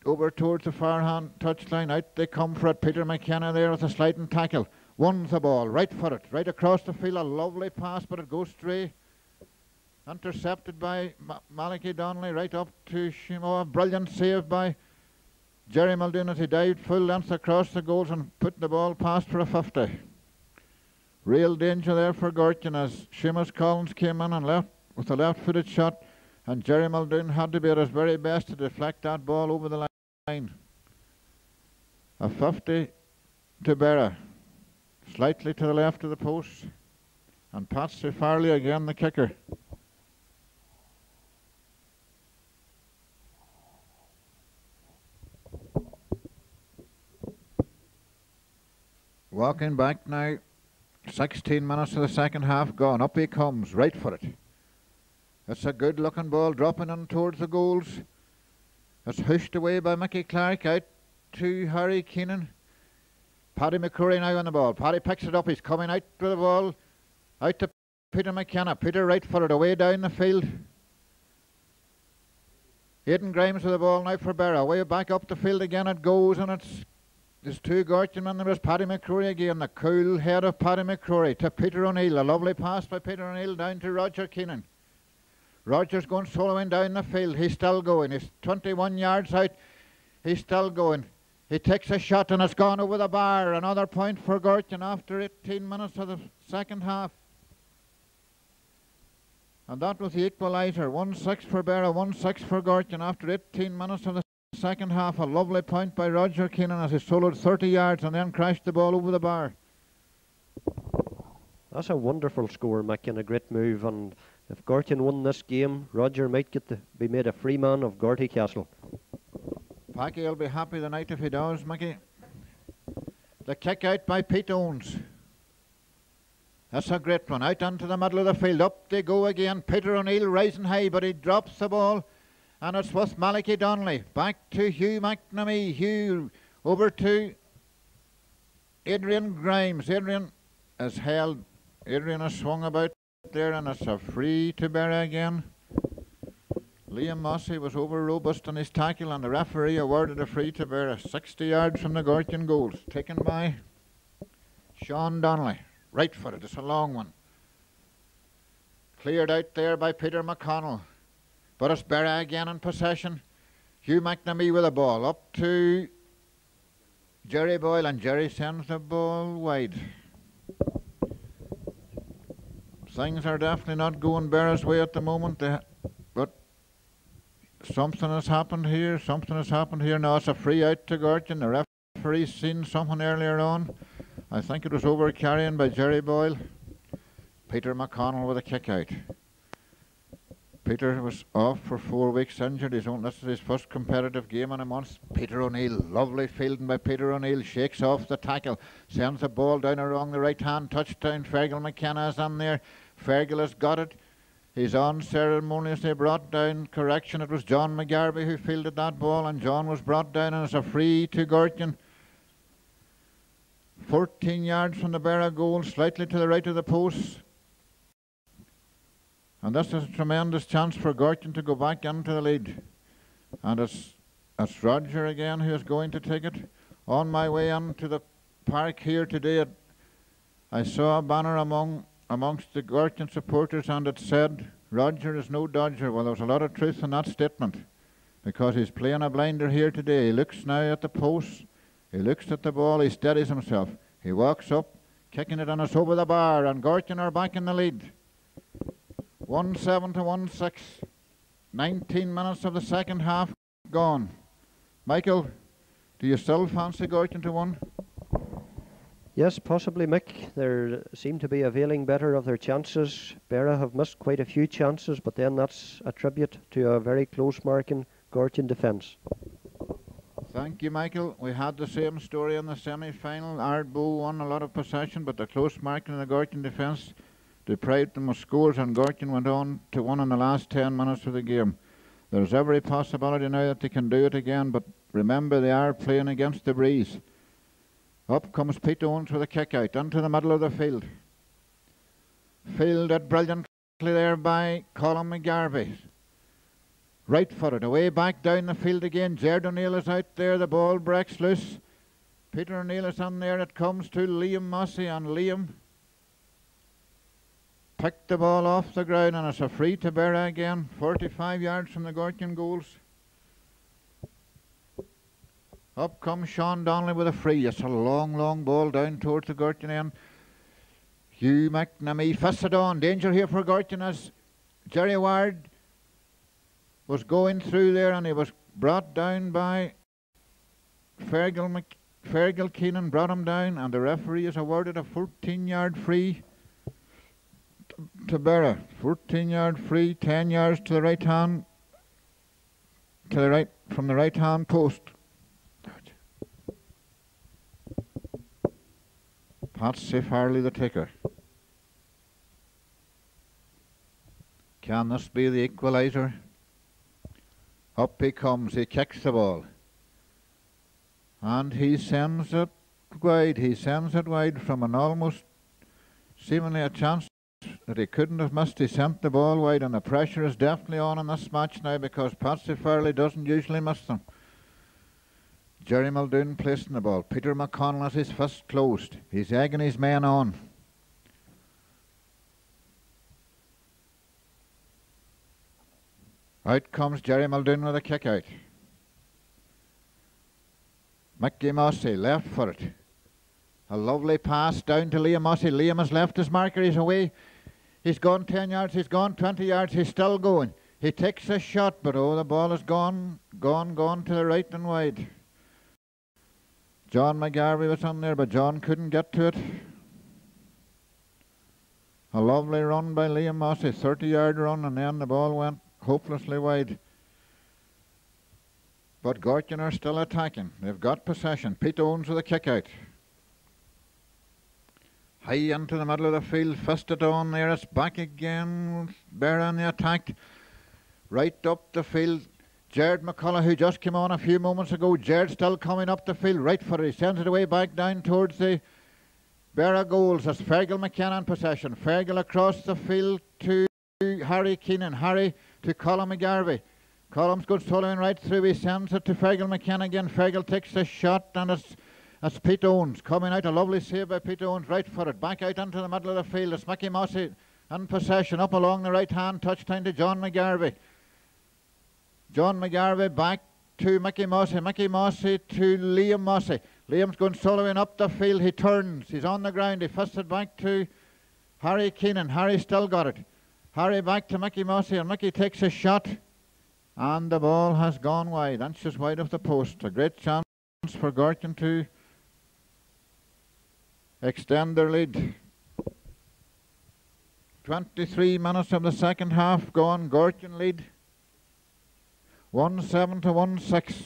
over towards the far hand touchline. Out they come for it. Peter Mckenna there with a sliding tackle. Wins the ball. Right for it. Right across the field. A lovely pass, but it goes stray. Intercepted by Malachy Donnelly. Right up to Shimo. A brilliant save by Gerry Muldoon as he dived full length across the goals and put the ball past for a 50. Real danger there for Gorton as Sheamus Collins came in and left with a left-footed shot, and Gerry Muldoon had to be at his very best to deflect that ball over the line. A 50 to Berra, slightly to the left of the post, and Patsy Farley again the kicker. Walking back now, 16 minutes of the second half gone. Up he comes, right for it. It's a good looking ball dropping in towards the goals. It's hushed away by Mickey Clark out to Harry Keenan. Paddy Mccurry now on the ball. Paddy picks it up, he's coming out with the ball. Out to Peter Mckenna. Peter right for it, away down the field. Aidan Grimes with the ball now for Berra. Way back up the field again it goes, and there's two Gortin men. There is Paddy Mccrory again, the cool head of Paddy Mccrory to Peter O'Neill. A lovely pass by Peter O'Neill down to Roger Keenan. Roger's going soloing down the field. He's still going. He's 21 yards out. He's still going. He takes a shot and it's gone over the bar. Another point for Gorton after 18 minutes of the second half. And that was the equalizer. 1-6 for Berra, 1-6 for Gorton after 18 minutes of the second half. A lovely point by Roger Keenan as he soloed 30 yards and then crashed the ball over the bar. That's a wonderful score, Mckenna. A great move. And if Gorton won this game, Roger might be made a free man of Gorty Castle. Packy will be happy tonight if he does, Mickey. The kick out by Pitons. That's a great one. Out onto the middle of the field. Up they go again. Peter O'Neill rising high, but he drops the ball. And it's with Malachy Donnelly. Back to Hugh McNamee. Hugh over to Adrian Grimes. Adrian is held. Adrian has swung about there, and it's a free to Berra again. Liam Mossey was over robust on his tackle, and the referee awarded a free to Berra. 60 yards from the Gorton goals. Taken by Sean Donnelly. Right footed. It's a long one. Cleared out there by Peter McConnell. But it's Berra again in possession. Hugh McNamee with the ball. Up to Gerry Boyle, and Gerry sends the ball wide. Things are definitely not going Berra's way at the moment. But something has happened here. Something has happened here. Now it's a free out to Gorton. The referee's seen something earlier on. I think it was over carrying by Gerry Boyle. Peter McConnell with a kick out. Peter was off for 4 weeks injured. This is his first competitive game in a month. Peter O'Neill, lovely fielding by Peter O'Neill, shakes off the tackle, sends the ball down along the right hand touchdown. Fergal McKenna is on there. Fergal has got it. He's unceremoniously brought down. Correction, it was John Mcgarvey who fielded that ball, and John was brought down, and it's a free to Gorton. 14 yards from the Berra goal, slightly to the right of the post. And this is a tremendous chance for Gorton to go back into the lead. And it's Roger again who is going to take it. On my way into the park here today, I saw a banner amongst the Gorton supporters, and it said, "Roger is no dodger." Well, there's a lot of truth in that statement, because he's playing a blinder here today. He looks now at the post. He looks at the ball. He steadies himself. He walks up, kicking it, and it's over the bar, and Gorton are back in the lead. 1-7 to 1-6. 19 minutes of the second half gone. Michael, do you still fancy Gorton to win? Yes, possibly, Mick. They seem to be availing better of their chances. Berra have missed quite a few chances, but then that's a tribute to a very close marking Gorton defence. Thank you, Michael. We had the same story in the semi-final. Ardbow won a lot of possession, but the close marking of the Gorton defence deprived them of scores, and Gorton went on to win in the last 10 minutes of the game. There's every possibility now that they can do it again, but remember, they are playing against the breeze. Up comes Pitons with a kick out into the middle of the field. Fielded brilliantly there by Colin Mcgarvey. Right footed, away back down the field again. Gerard O'Neill is out there, the ball breaks loose. Peter O'Neill is on there, it comes to Liam Mossey, and Liam picked the ball off the ground, and it's a free to Berra again, 45 yards from the Gorton goals. Up comes Sean Donnelly with a free. It's a long, long ball down towards the Gorton end. Hugh McNamee fists it on. Danger here for Gorton as Gerry Ward was going through there, and he was brought down by Fergal Fergal Keenan brought him down, and the referee is awarded a 14-yard free to Berra. 14-yard free, 10 yards to the right hand, from the right hand post. Patsy Farley the taker. Can this be the equalizer? Up he comes, he kicks the ball. And he sends it wide. He sends it wide from an almost seemingly a chance that he couldn't have missed. He sent the ball wide, and the pressure is definitely on in this match now because Patsy Farley doesn't usually miss them. Gerry Muldoon placing the ball. Peter McConnell has his fist closed. He's egging his men on. Out comes Gerry Muldoon with a kick out. Mickey Mossy left for it. A lovely pass down to Liam Mossy. Liam has left his marker. He's away. He's gone 10 yards. He's gone 20 yards. He's still going. He takes a shot, but oh, the ball is gone to the right and wide. John Mcgarvey was on there, but John couldn't get to it. A lovely run by Liam Mossy, 30-yard run, and then the ball went hopelessly wide. But Gorton are still attacking. They've got possession. Pitons with a kick out. High into the middle of the field, fisted on there. It's back again. Berra on the attack. Right up the field. Jared McCullough, who just came on a few moments ago. Jared still coming up the field. Right for it. He sends it away back down towards the Berra goals. It's Fergal Mckenna in possession. Fergal across the field to Harry Keenan. Harry to Colin Mcgarvey. Columns goes following right through. He sends it to Fergal Mckenna again. Fergal takes the shot, and it's Pitons coming out. A lovely save by Pitons. Right for it. Back out into the middle of the field. It's Mickey Mossy in possession. Up along the right hand. Touchdown to John Mcgarvey. John Mcgarvey back to Mickey Mossy. Mickey Mossy to Liam Mossy. Liam's going soloing up the field. He turns. He's on the ground. He fists it back to Harry Keenan. Harry still got it. Harry back to Mickey Mossy, and Mickey takes a shot. And the ball has gone wide, inches wide of the post. A great chance for Gorton to extend their lead. 23 minutes of the second half gone. Gorton lead 1-7 to 1-6.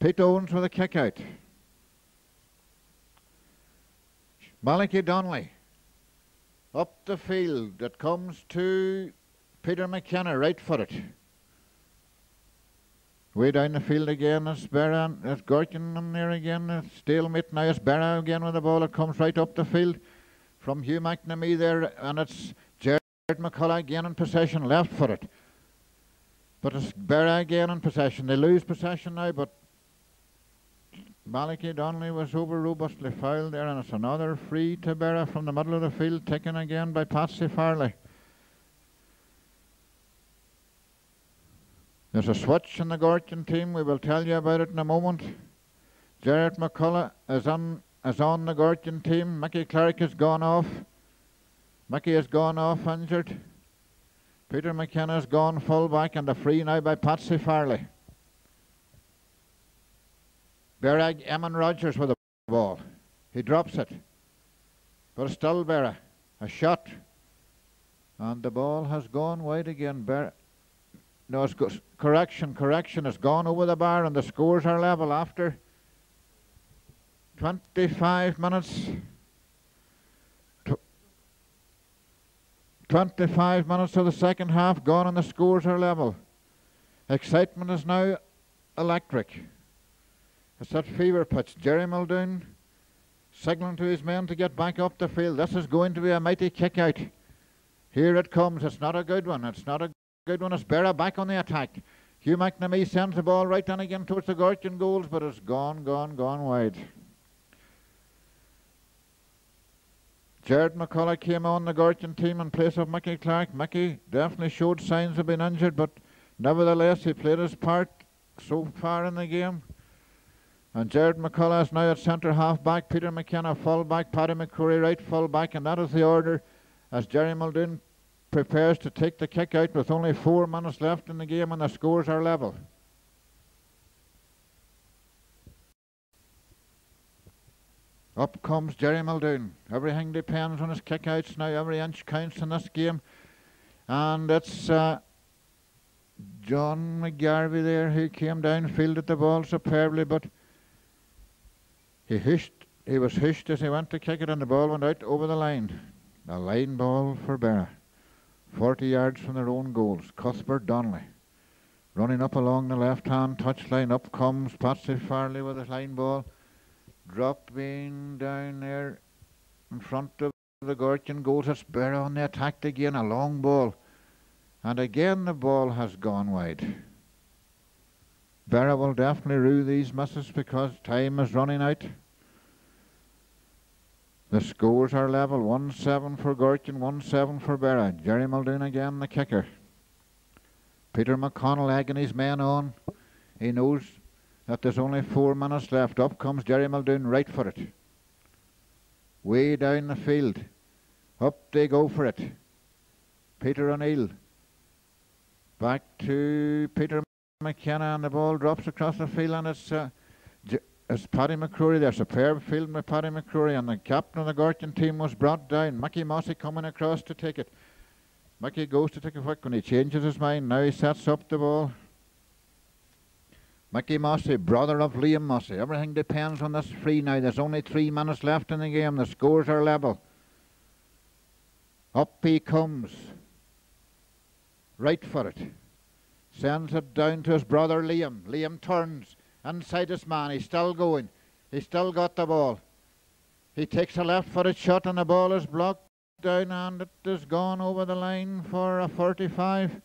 Pitons with a kick out. Malachy Donnelly up the field. It comes to Peter Mckenna, right for it. Way down the field again, it's Berra, it's Gorton in there again, it's stalemate now, it's Berra again with the ball. It comes right up the field from Hugh McNamee there, and it's Jared McCullough again in possession, left for it. But it's Berra again in possession. They lose possession now, but Malachy Donnelly was over robustly fouled there, and it's another free to Berra from the middle of the field, taken again by Patsy Farley. There's a switch in the Gorton team. We will tell you about it in a moment. Jared McCullough is on the Gorton team. Mickey Clark has gone off. Mickey has gone off injured. Peter McKenna has gone full back, and a free now by Patsy Farley. Beragh Eamon Rogers with the ball. He drops it. But it's still Berra. A shot. And the ball has gone wide again. No, it's correction. It's gone over the bar, and the scores are level after 25 minutes. 25 minutes of the second half gone, and the scores are level. Excitement is now electric. It's that fever pitch. Gerry Muldoon signalling to his men to get back up the field. This is going to be a mighty kick out. Here it comes. It's not a good one. It's Berra back on the attack. Hugh McNamee sends the ball right in again towards the Gorton goals, but it's gone wide. Jared McCullough came on the Gorton team in place of Mickey Clark. Mickey definitely showed signs of being injured, but nevertheless he played his part so far in the game. And Jared McCullough is now at centre half back. Peter McKenna full back. Paddy Mckurry right full back, and that is the order as Gerry Muldoon prepares to take the kick out with only 4 minutes left in the game, and the scores are level. Up comes Gerry Muldoon. Everything depends on his kick-outs now. Every inch counts in this game. And it's John Mcgarvey there who came down, fielded the ball superbly, but he was hushed as he went to kick it, and the ball went out over the line. A line ball for Berra. 40 yards from their own goals. Cuthbert Donnelly running up along the left-hand touchline. Up comes Patsy Farley with his line ball. Dropping down there in front of the Gortin goals. It's Berra on the attack again. A long ball. And again the ball has gone wide. Berra will definitely rue these misses because time is running out. The scores are level. 1-7 for Gortin, 1-7 for Berra. Gerry Muldoon again, the kicker. Peter McConnell egging his men on. He knows that there's only 4 minutes left. Up comes Gerry Muldoon, right for it. Way down the field. Up they go for it. Peter O'Neill. Back to Peter Mckenna, and the ball drops across the field, and it's Paddy Mccrory there. Superb field by Paddy Mccrory, and the captain of the Gorton team was brought down. Mickey Mossy coming across to take it. Mickey goes to take a quick when he changes his mind. Now he sets up the ball. Mickey Mossy, brother of Liam Mossy. Everything depends on this free now. There's only 3 minutes left in the game. The scores are level. Up he comes. Right for it. Sends it down to his brother Liam. Liam turns inside his man. He's still going. He's still got the ball. He takes a left-footed shot and the ball is blocked down and it is gone over the line for a 45.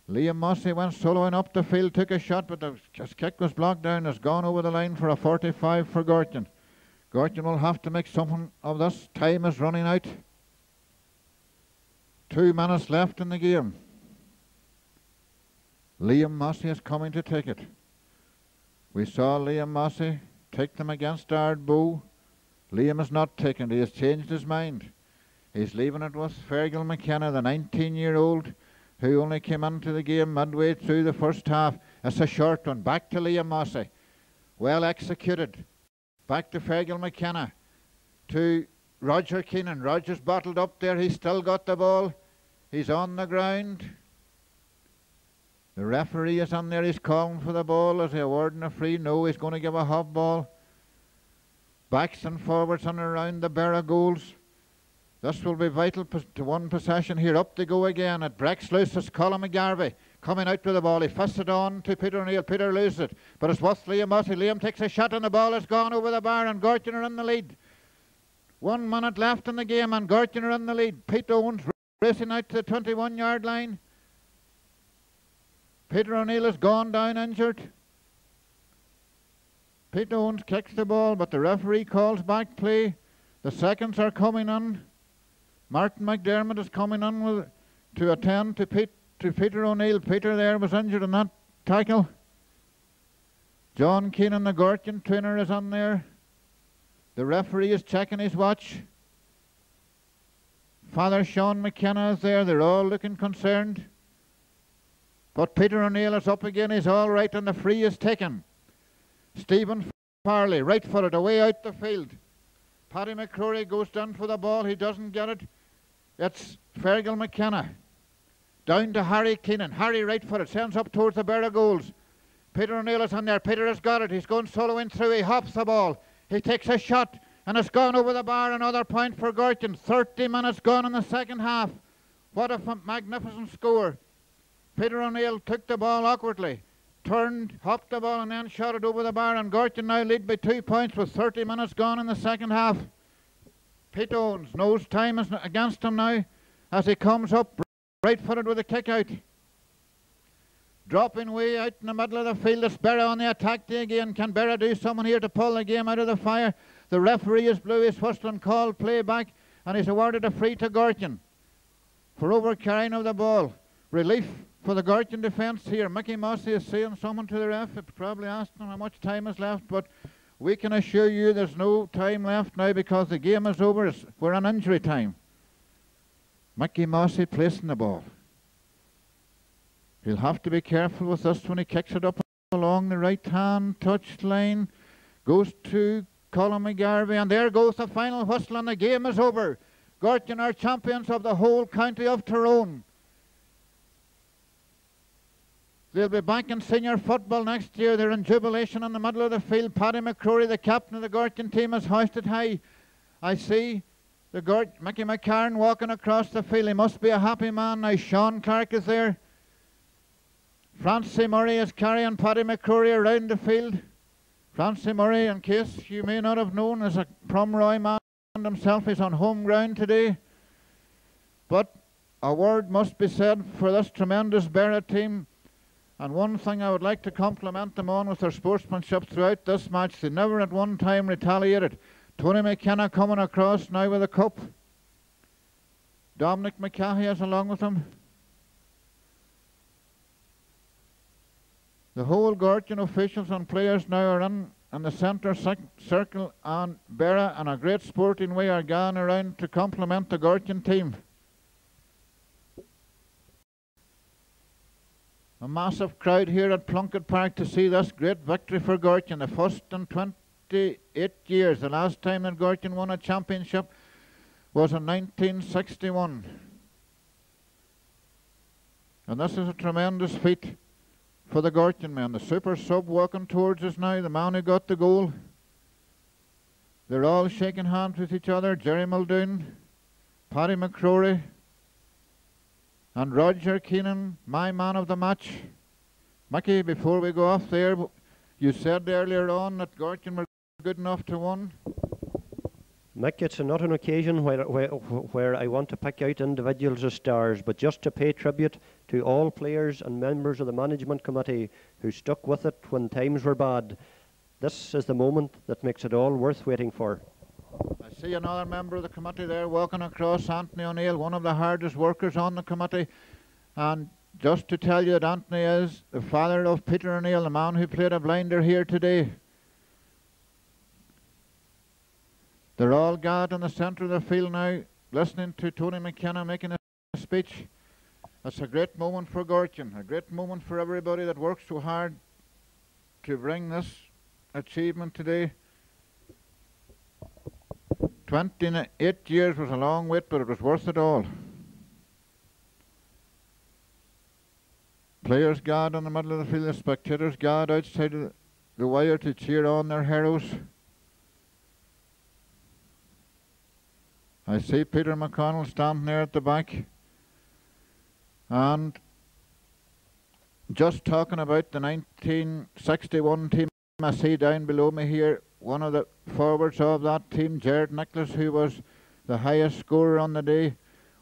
Liam Mossy went soloing up the field, took a shot, but his kick was blocked down. It's gone over the line for a 45 for Gorton. Gorton will have to make something of this. Time is running out. 2 minutes left in the game. Liam Mossy is coming to take it. We saw Liam Mossy take them against Ardbow. Liam is not taking it. He has changed his mind. He's leaving it with Fergal McKenna, the 19-year-old who only came into the game midway through the first half. It's a short one. Back to Liam Mossy. Well executed. Back to Fergal McKenna. To Roger Keenan. Roger's bottled up there. He's still got the ball. He's on the ground. The referee is on there. He's calling for the ball. Is he awarding a free? No, he's going to give a hop ball. Backs and forwards and around the Berra goals. This will be vital to one possession here. Up they go again. It breaks loose. It's Colin Mcgarvey coming out with the ball. He fists it on to Peter O'Neill. Peter loses it, but it's with Liam Mossy. Liam takes a shot and the ball has gone over the bar and Gorton are in the lead. 1 minute left in the game and Gorton are in the lead. Pitons racing out to the 21-yard line. Peter O'Neill has gone down injured. Pitons kicks the ball, but the referee calls back play. The seconds are coming in. Martin McDermott is coming in to attend to Peter O'Neill. Peter there was injured in that tackle. John Keenan, the Gorton trainer, is on there. The referee is checking his watch. Father Sean McKenna is there. They're all looking concerned. But Peter O'Neill is up again. He's all right and the free is taken. Stephen Farley, right footed, away out the field. Paddy Mccrory goes down for the ball. He doesn't get it. It's Fergal McKenna. Down to Harry Keenan. Harry right footed, sends up towards the Berra goals. Peter O'Neill is on there. Peter has got it. He's going soloing through. He hops the ball. He takes a shot and it's gone over the bar. Another point for Gorton. 30 minutes gone in the second half. What a magnificent score. Peter O'Neill took the ball awkwardly, turned, hopped the ball and then shot it over the bar, and Gorton now lead by 2 points with 30 minutes gone in the second half. Pitons knows time is against him now as he comes up right-footed with a kick out. Dropping way out in the middle of the field. It's Berra on the attack day again. Can Berra do something here to pull the game out of the fire? The referee is blew his whistle and called play back, and he's awarded a free to Gorton for overcarrying of the ball. Relief for the Gorton defence here. Mickey Mossy is saying something to the ref. It's probably asking how much time is left, but we can assure you there's no time left now because the game is over. We're on injury time. Mickey Mossy placing the ball. He'll have to be careful with this when he kicks it up along the right-hand touch line. Goes to Colin Mcgarvey, and there goes the final whistle and the game is over. Gortin are champions of the whole county of Tyrone. They'll be back in senior football next year. They're in jubilation in the middle of the field. Paddy Mccrory, the captain of the Gortin team, is hoisted high. I see the Mickey McCarn walking across the field. He must be a happy man now. Sean Clark is there. Francie Murray is carrying Paddy Mccurry around the field. Francie Murray, in case you may not have known, is a Promroy man himself. He's on home ground today. But a word must be said for this tremendous Berra team. And one thing I would like to compliment them on with their sportsmanship throughout this match. They never at one time retaliated. Tony Mckenna coming across now with a cup. Dominic McCahey is along with him. The whole Gortin officials and players now are in the centre circle, and Berra, in a great sporting way, are going around to compliment the Gortin team. A massive crowd here at Plunkett Park to see this great victory for Gortin, the first in 28 years. The last time that Gortin won a championship was in 1961. And this is a tremendous feat for the Gortin men. The super sub walking towards us now, the man who got the goal. They're all shaking hands with each other. Gerry Muldoon, Paddy Mcrory, and Roger Keenan, my man of the match. Mickey, before we go off there, you said earlier on that Gortin were good enough to win. Mick, it's not an occasion where I want to pick out individuals as stars, but just to pay tribute to all players and members of the management committee who stuck with it when times were bad. This is the moment that makes it all worth waiting for. I see another member of the committee there walking across, Anthony O'Neill, one of the hardest workers on the committee. And just to tell you that Anthony is the father of Peter O'Neill, the man who played a blinder here today. They're all gathered in the centre of the field now, listening to Tony Mckenna making a speech. It's a great moment for Gortin, a great moment for everybody that worked so hard to bring this achievement today. 28 years was a long wait, but it was worth it all. Players gathered in the middle of the field, the spectators gathered outside of the wire to cheer on their heroes. I see Peter McConnell standing there at the back. And just talking about the 1961 team, I see down below me here one of the forwards of that team, Jared Nicholas, who was the highest scorer on the day.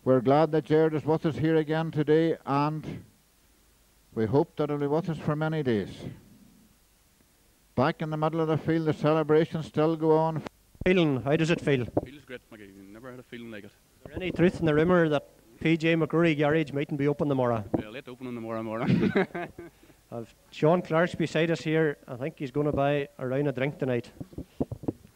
We're glad that Jared is with us here again today, and we hope that he'll be with us for many days. Back in the middle of the field, the celebrations still go on. Feeling, how does it feel? Feels great, Mickey. Never had a feeling like it. Is there any truth in the rumour that PJ Mcgarvey garage mightn't be open tomorrow? Yeah, late opening tomorrow morning. I've Sean Clark's beside us here. I think he's going to buy a round of drink tonight.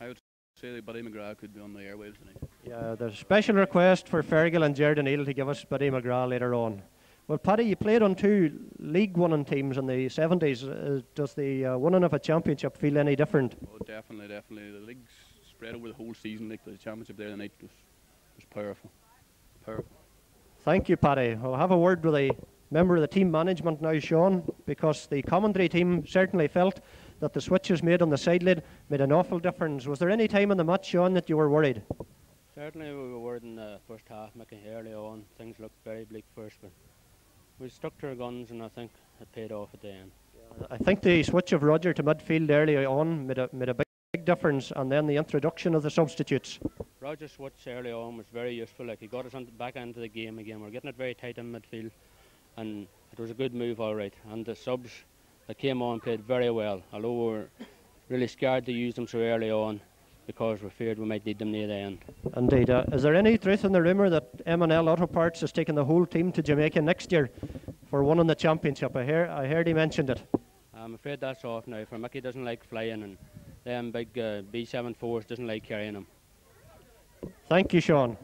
I would say that Buddy McGrath could be on the airwaves tonight. Yeah, there's a special request for Fergal and Gertie Neal to give us Buddy McGrath later on. Well, Paddy, you played on two league winning teams in the 70s. Does the winning of a championship feel any different? Oh, definitely, definitely. The league's spread over the whole season. Like the championship there tonight was powerful. Powerful. Thank you, Paddy. I'll have a word with a member of the team management now, Sean, because the commentary team certainly felt that the switches made on the sideline made an awful difference. Was there any time in the match, Sean, that you were worried? Certainly we were worried in the first half, Mickey, early on. Things looked very bleak first, but we stuck to our guns and I think it paid off at the end. I think the switch of Roger to midfield early on made a big difference, and then the introduction of the substitutes. Roger's switch early on was very useful. Like, he got us back into the game again. We're getting it very tight in midfield, and it was a good move, all right. And the subs that came on played very well, although we were really scared to use them so early on because we feared we might need them near the end. Indeed. Is there any truth in the rumour that M&L Auto Parts is taking the whole team to Jamaica next year for winning the championship? I heard he mentioned it. I'm afraid that's off now, for Mickey doesn't like flying, and them big B-74s doesn't like carrying them. Thank you, Sean.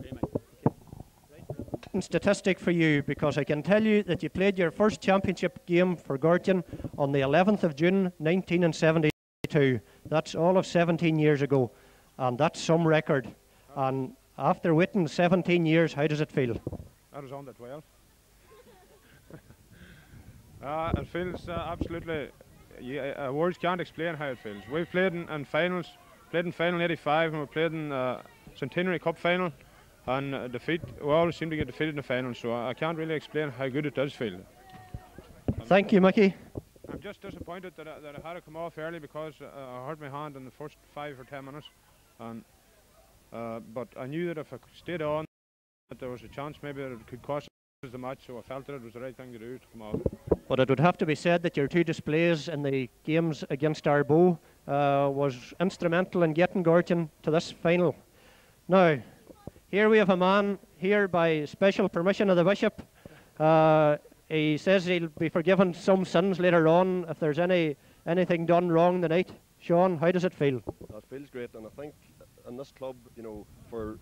Okay, Mike. Statistic for you, because I can tell you that you played your first championship game for Gortin on the 11th of June 1972. 1972. That's all of 17 years ago, and that's some record. And after waiting 17 years, how does it feel? That was under 12. It feels absolutely, words can't explain how it feels. We've played in finals, played in final in 85, and we played in Centenary Cup final, and we always seem to get defeated in the final, so I can't really explain how good it does feel. Thank you, Mickey. I'm just disappointed that I had to come off early because I hurt my hand in the first 5 or 10 minutes, and but I knew that if I stayed on, that there was a chance maybe that it could cost us the match, so I felt that it was the right thing to do to come off. But it would have to be said that your 2 displays in the games against Arboe was instrumental in getting Gortin to this final. Now, here we have a man here by special permission of the Bishop. He says he'll be forgiven some sins later on if there's anything done wrong tonight. Sean, how does it feel? It feels great, and I think in this club, you know, for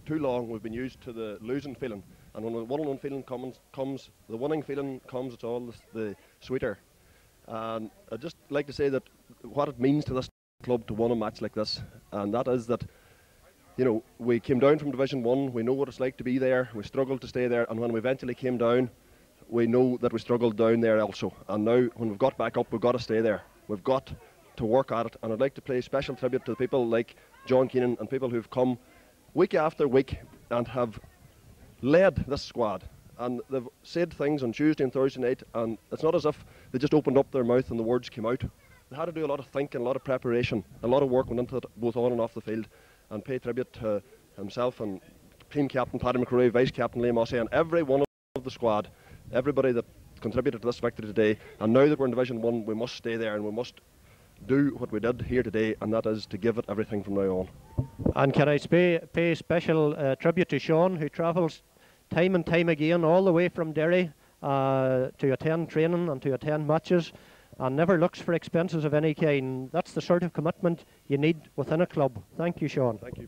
too long we've been used to the losing feeling, and when the one-on-one feeling comes, the winning feeling comes, it's all the sweeter. And I'd just like to say that what it means to this club to win a match like this, and that is that, you know, we came down from Division 1, we know what it's like to be there, we struggled to stay there, and when we eventually came down, we know that we struggled down there also. And now, when we've got back up, we've got to stay there. We've got to work at it, and I'd like to pay special tribute to the people like John Keenan and people who've come week after week and have led this squad. And they've said things on Tuesday and Thursday night, and it's not as if they just opened up their mouth and the words came out. They had to do a lot of thinking, a lot of preparation, a lot of work went into it, both on and off the field, and pay tribute to himself and team captain Paddy Mcurry, vice captain Liam Ossey, and every one of the squad, everybody that contributed to this victory today. And now that we're in Division 1, we must stay there and we must do what we did here today, and that is to give it everything from now on. And can I pay special tribute to Sean, who travels time and time again all the way from Derry to attend training and to attend matches, and never looks for expenses of any kind. That's the sort of commitment you need within a club. Thank you, Sean. Thank you.